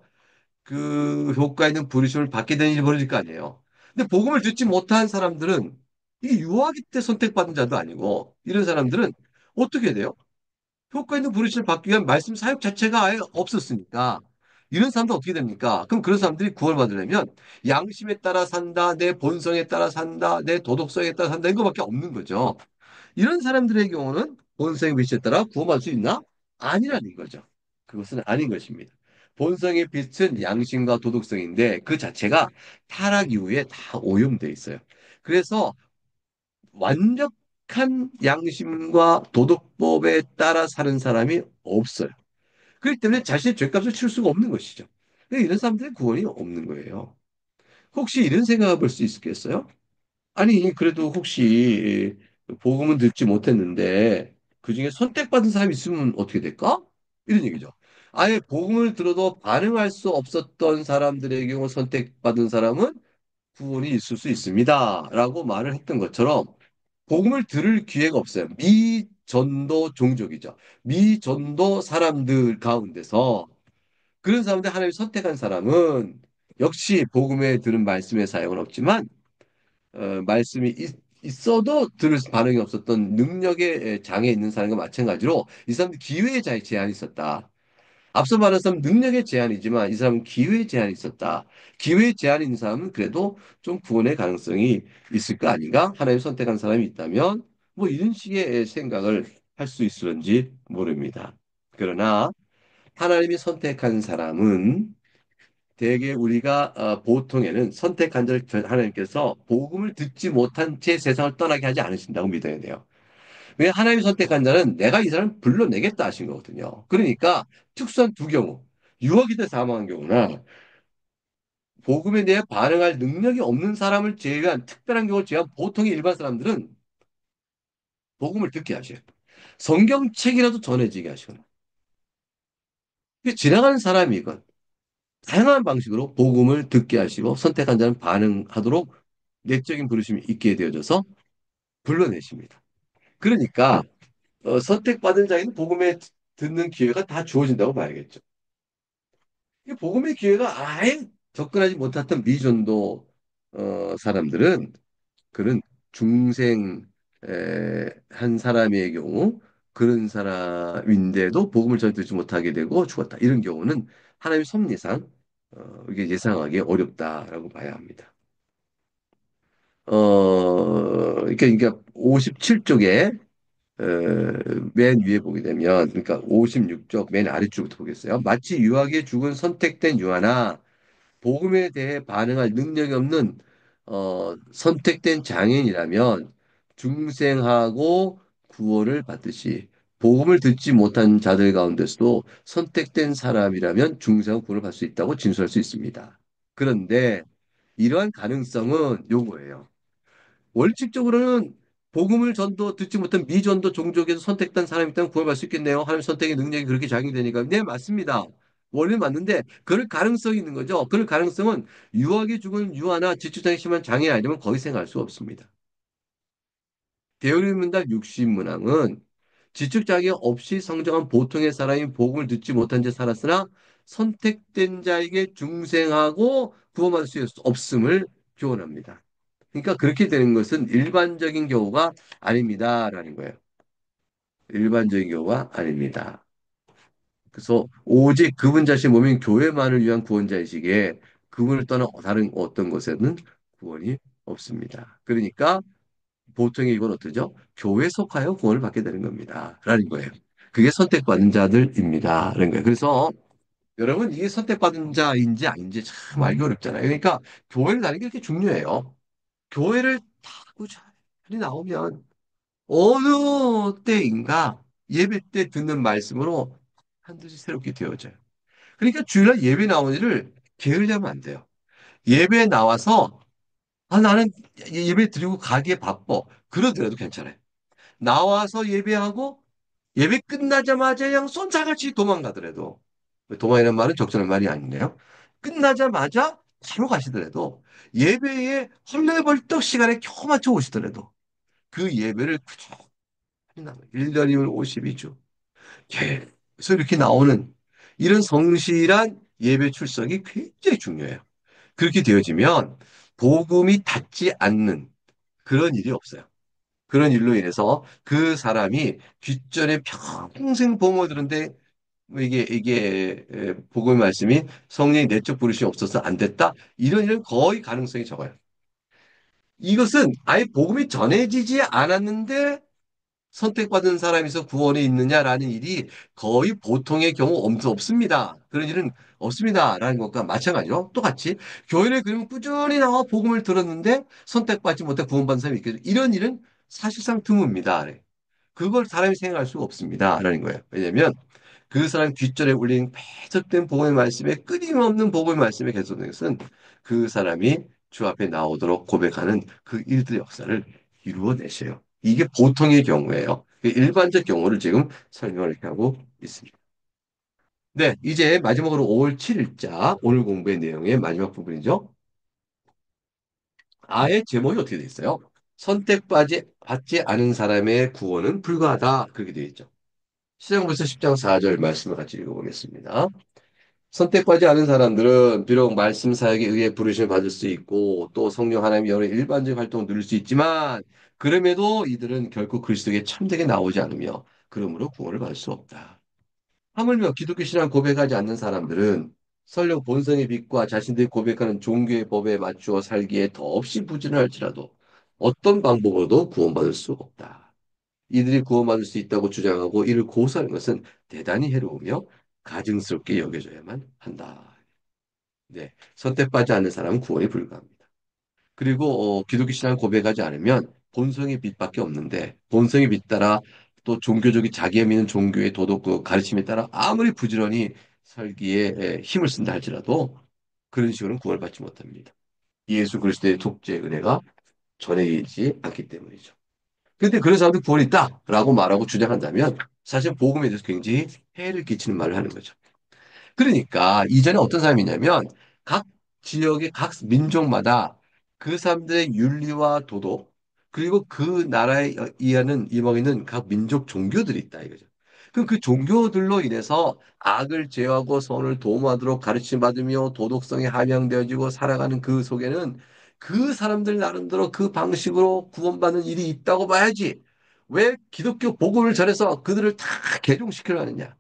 그 효과 있는 부르심을 받게 되는 일이 벌어질 거 아니에요. 근데 복음을 듣지 못한 사람들은 이게 유아기 때 선택받은 자도 아니고 이런 사람들은 어떻게 돼요? 효과 있는 부르심을 받기 위한 말씀 사역 자체가 아예 없었으니까 이런 사람들 어떻게 됩니까? 그럼 그런 사람들이 구원을 받으려면 양심에 따라 산다, 내 본성에 따라 산다, 내 도덕성에 따라 산다 이거밖에 없는 거죠. 이런 사람들의 경우는 본성의 위치에 따라 구원받을 수 있나? 아니라는 거죠. 그것은 아닌 것입니다. 본성의 빛은 양심과 도덕성인데 그 자체가 타락 이후에 다 오염돼 있어요. 그래서 완벽한 양심과 도덕법에 따라 사는 사람이 없어요. 그렇기 때문에 자신의 죄값을 치를 수가 없는 것이죠. 그러니까 이런 사람들의 구원이 없는 거예요. 혹시 이런 생각해 볼 수 있겠어요? 아니, 그래도 혹시 복음은 듣지 못했는데 그중에 선택받은 사람이 있으면 어떻게 될까? 이런 얘기죠. 아예 복음을 들어도 반응할 수 없었던 사람들의 경우 선택받은 사람은 구원이 있을 수 있습니다. 라고 말을 했던 것처럼 복음을 들을 기회가 없어요. 미전도 종족이죠. 미전도 사람들 가운데서 그런 사람들 하나님이 선택한 사람은 역시 복음에 들은 말씀의 사용은 없지만 말씀이 있어도 들을 반응이 없었던 능력의 장애 있는 사람과 마찬가지로 이 사람도 기회의 제한이 있었다. 앞서 말한 사람은 능력의 제한이지만 이 사람은 기회의 제한이 있었다. 기회의 제한이 있는 사람은 그래도 좀 구원의 가능성이 있을 거 아닌가? 하나님 선택한 사람이 있다면 뭐 이런 식의 생각을 할 수 있을런지 모릅니다. 그러나 하나님이 선택한 사람은 대개 우리가 보통에는 선택한 자를 하나님께서 복음을 듣지 못한 채 세상을 떠나게 하지 않으신다고 믿어야 돼요. 왜 하나님이 선택한 자는 내가 이 사람을 불러내겠다 하신 거거든요. 그러니까 특수한 두 경우, 유혹이 돼 사망한 경우나 복음에 대해 반응할 능력이 없는 사람을 제외한 특별한 경우를 제외한 보통의 일반 사람들은 복음을 듣게 하셔요. 성경책이라도 전해지게 하시거나. 지나가는 사람이건 다양한 방식으로 복음을 듣게 하시고 선택한 자는 반응하도록 내적인 부르심이 있게 되어져서 불러내십니다. 그러니까 선택받은 자에는 복음에 듣는 기회가 다 주어진다고 봐야겠죠. 이 복음의 기회가 아예 접근하지 못했던 미전도 사람들은 그런 중생 한 사람의 경우 그런 사람인데도 복음을 전혀 듣지 못하게 되고 죽었다. 이런 경우는 하나님의 섭리상 이게 예상하기 어렵다라고 봐야 합니다. 그러니까 57쪽에 맨 위에 보게 되면 그러니까 56쪽 맨 아래쪽부터 보겠어요. 마치 유하게 죽은 선택된 유하나 복음에 대해 반응할 능력이 없는 선택된 장애인이라면 중생하고 구원을 받듯이 복음을 듣지 못한 자들 가운데서도 선택된 사람이라면 중생하고 구원을 받을 수 있다고 진술할 수 있습니다. 그런데 이러한 가능성은 요거예요. 원칙적으로는 복음을 전도 듣지 못한 미전도 종족에서 선택된 사람이 있다면 구원받을 수 있겠네요. 하나님 선택의 능력이 그렇게 작용되니까. 네, 맞습니다. 원리는 맞는데 그럴 가능성이 있는 거죠. 그럴 가능성은 유아기 죽은 유아나 지추장애 심한 장애 아니면 거의 생각할 수 없습니다. 대우리문답 60문항은 지축장애 없이 성장한 보통의 사람이 복음을 듣지 못한 채 살았으나 선택된 자에게 중생하고 구원받을 수 없음을 교훈합니다. 그러니까 그렇게 되는 것은 일반적인 경우가 아닙니다라는 거예요. 일반적인 경우가 아닙니다. 그래서 오직 그분 자신 몸인 교회만을 위한 구원자이시기에 그분을 떠나 다른 어떤 곳에는 구원이 없습니다. 그러니까 보통의 이건 어떠죠? 교회 속하여 구원을 받게 되는 겁니다. 라는 거예요. 그게 선택받은 자들입니다. 라는 거예요. 그래서 여러분 이게 선택받은 자인지 아닌지 참 알기 어렵잖아요. 그러니까 교회를 다니는 게 그렇게 중요해요. 교회를 다 꾸준히 나오면 어느 때인가 예배 때 듣는 말씀으로 한듯이 새롭게 되어져요. 그러니까 주일날 예배 나오는 일을 게을리하면 안 돼요. 예배 나와서 나는 예배 드리고 가기에 바빠. 그러더라도 괜찮아요. 나와서 예배하고 예배 끝나자마자 그냥 쏜살같이 도망가더라도 도망이라는 말은 적절한 말이 아닌데요. 끝나자마자 바로 가시더라도 예배에 헐레벌떡 시간에 겨우 맞춰 오시더라도 그 예배를 그저 1년이면 52주 계속 이렇게 나오는 이런 성실한 예배 출석이 굉장히 중요해요. 그렇게 되어지면 복음이 닿지 않는 그런 일이 없어요. 그런 일로 인해서 그 사람이 뒷전에 평생 복음을 들은데 이게 복음의 말씀이 성령의 내적 부르심이 없어서 안 됐다. 이런 일은 거의 가능성이 적어요. 이것은 아예 복음이 전해지지 않았는데 선택받은 사람이서 구원에 있느냐라는 일이 거의 보통의 경우 엄청 없습니다. 그런 일은 없습니다라는 것과 마찬가지로 똑같이 교회를 그러면 꾸준히 나와 복음을 들었는데 선택받지 못해 구원받은 사람이 있겠죠. 이런 일은 사실상 드뭅니다. 그걸 사람이 생각할 수가 없습니다라는 거예요. 왜냐하면 그 사람 뒷전에 올린 계속된 복음의 말씀에 끊임없는 복음의 말씀에 계속된 것은 그 사람이 주 앞에 나오도록 고백하는 그 일들의 역사를 이루어내셔요. 이게 보통의 경우예요. 일반적 경우를 지금 설명을 이렇게 하고 있습니다. 네, 이제 마지막으로 5월 7일자 오늘 공부의 내용의 마지막 부분이죠. 아예 제목이 어떻게 되어 있어요? 받지 않은 사람의 구원은 불가하다. 그렇게 되어 있죠. 시작부터 10장 4절 말씀을 같이 읽어보겠습니다. 선택받지 않은 사람들은 비록 말씀 사역에 의해 부르심을 받을 수 있고 또 성령 하나님의 여러 일반적 활동을 누릴 수 있지만 그럼에도 이들은 결코 그리스도에게 참되게 나오지 않으며 그러므로 구원을 받을 수 없다. 하물며 기독교 신앙 고백하지 않는 사람들은 설령 본성의 빛과 자신들이 고백하는 종교의 법에 맞추어 살기에 더없이 부지런할지라도 어떤 방법으로도 구원받을 수 없다. 이들이 구원받을 수 있다고 주장하고 이를 고수하는 것은 대단히 해로우며 가증스럽게 여겨져야만 한다. 네, 선택받지 않는 사람은 구원이 불가합니다. 그리고 기독교 신앙 고백하지 않으면 본성의 빛밖에 없는데 본성의 빛 따라 또 종교적인 자기가 믿는 종교의 도덕 그 가르침에 따라 아무리 부지런히 살기에 힘을 쓴다 할지라도 그런 식으로는 구원을 받지 못합니다. 예수 그리스도의 독재 은혜가 전해지지 않기 때문이죠. 근데 그런 사람들 구원이 있다라고 말하고 주장한다면 사실 복음에 대해서 굉장히 해를 끼치는 말을 하는 거죠. 그러니까 이전에 어떤 사람이냐면 각 지역의 각 민족마다 그 사람들의 윤리와 도덕 그리고 그 나라에 임하고 있는 각 민족 종교들이 있다 이거죠. 그럼 그 종교들로 인해서 악을 제어하고 선을 도모하도록 가르침 받으며 도덕성이 함양되어지고 살아가는 그 속에는 그 사람들 나름대로 그 방식으로 구원받는 일이 있다고 봐야지. 왜 기독교 복음을 전해서 그들을 다 개종시키려 하느냐?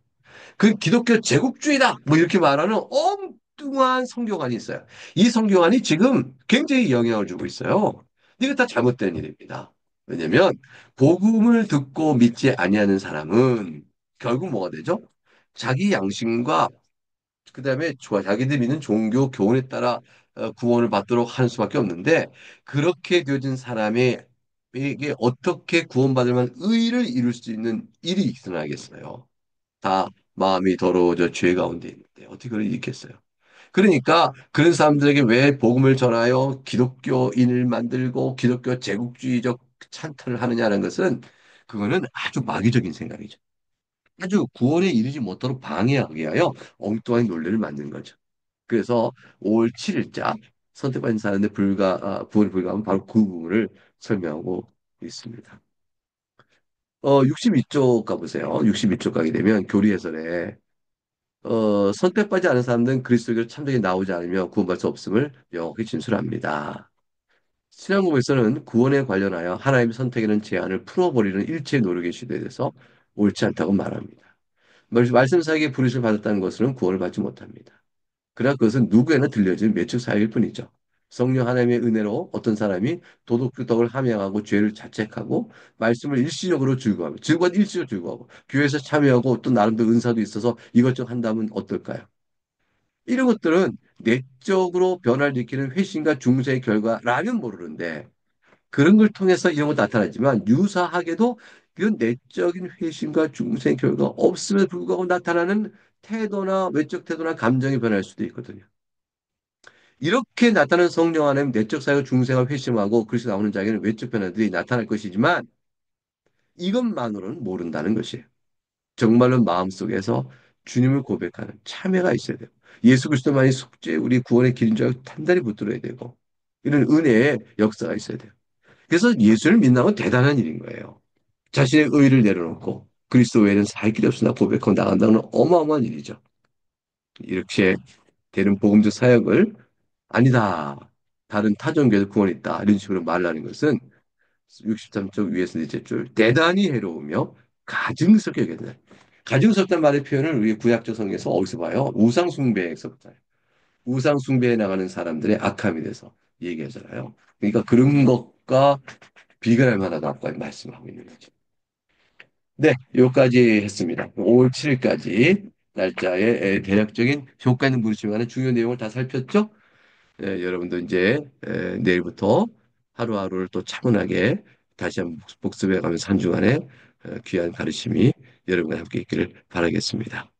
그 기독교 제국주의다. 뭐 이렇게 말하는 엉뚱한 성교관이 있어요. 이 성교관이 지금 굉장히 영향을 주고 있어요. 이게 다 잘못된 일입니다. 왜냐면 복음을 듣고 믿지 아니하는 사람은 결국 뭐가 되죠? 자기 양심과 그다음에 자기들 믿는 종교 교훈에 따라 구원을 받도록 하는 수밖에 없는데 그렇게 되어진 사람의 에게 어떻게 구원받을 만한 의를 이룰 수 있는 일이 있어야겠어요. 다 마음이 더러워져 죄 가운데 있는데 어떻게 그럴 수 있겠어요? 그러니까 그런 사람들에게 왜 복음을 전하여 기독교인을 만들고 기독교 제국주의적 찬탈을 하느냐는 것은 그거는 아주 마귀적인 생각이죠. 아주 구원에 이르지 못하도록 방해하기 위하여 엉뚱한 논리를 만든 거죠. 그래서 5월 7일자 선택받은 사람들 구원이 불가하면 바로 그 부분을 설명하고 있습니다. 62쪽 가보세요. 62쪽 가게 되면 교리 해설에 선택받지 않은 사람들은 그리스도께로 참되게 나오지 않으며 구원받을 수 없음을 명확히 진술합니다. 신앙국에서는 구원에 관련하여 하나님의 선택에는 제한을 풀어버리는 일체의 노력의 시도에 대해서 옳지 않다고 말합니다. 말씀 사역에 부르심을 받았다는 것으로는 구원을 받지 못합니다. 그러나 그것은 누구에나 들려진 매측 사역일 뿐이죠. 성령 하나님의 은혜로 어떤 사람이 도덕덕을 함양하고 죄를 자책하고 말씀을 일시적으로 즐거워하고 즐거운 일시적으로 즐거워하고 교회에서 참여하고 또 나름대로 은사도 있어서 이것저것 한다면 어떨까요? 이런 것들은 내적으로 변화를 일으키는 회심과 중세의 결과라면 모르는데 그런 걸 통해서 이런 거 나타나지만 유사하게도 그 내적인 회심과 중생의 결과가 없음에도 불구하고 나타나는 태도나 외적 태도나 감정이 변할 수도 있거든요. 이렇게 나타나는 성령 안에 내적 사역 중생을 회심하고 그리스도 나오는 자에게는 외적 변화들이 나타날 것이지만 이것만으로는 모른다는 것이에요. 정말로 마음속에서 주님을 고백하는 참회가 있어야 돼요. 예수 그리스도만이 속죄 우리 구원의 길인 줄 알고 단단히 붙들어야 되고 이런 은혜의 역사가 있어야 돼요. 그래서 예수를 믿는 건 대단한 일인 거예요. 자신의 의를 내려놓고 그리스도 외에는 살 길이 없으나 고백하고 나간다는 건 어마어마한 일이죠. 이렇게 되는 복음적 사역을 아니다. 다른 타종교에도 구원이 있다. 이런 식으로 말하는 것은 63쪽 위에서 넷째 줄 대단히 해로우며 가증스럽게 여겨진다. 가증스럽다는 말의 표현을 우리 구약적 성경에서 어디서 봐요? 우상숭배에서부터. 우상숭배에 나가는 사람들의 악함에 대해서 얘기하잖아요. 그러니까 그런 것과 비교할 만하다고 말씀하고 있는 거죠. 네, 요까지 했습니다. 5월 7일까지 날짜의 대략적인 효과 있는 부르심에 관한 중요 내용을 다 살폈죠? 여러분도 이제 내일부터 하루하루를 또 차분하게 다시 한번 복습해 가면서 한 주간의 귀한 가르침이 여러분과 함께 있기를 바라겠습니다.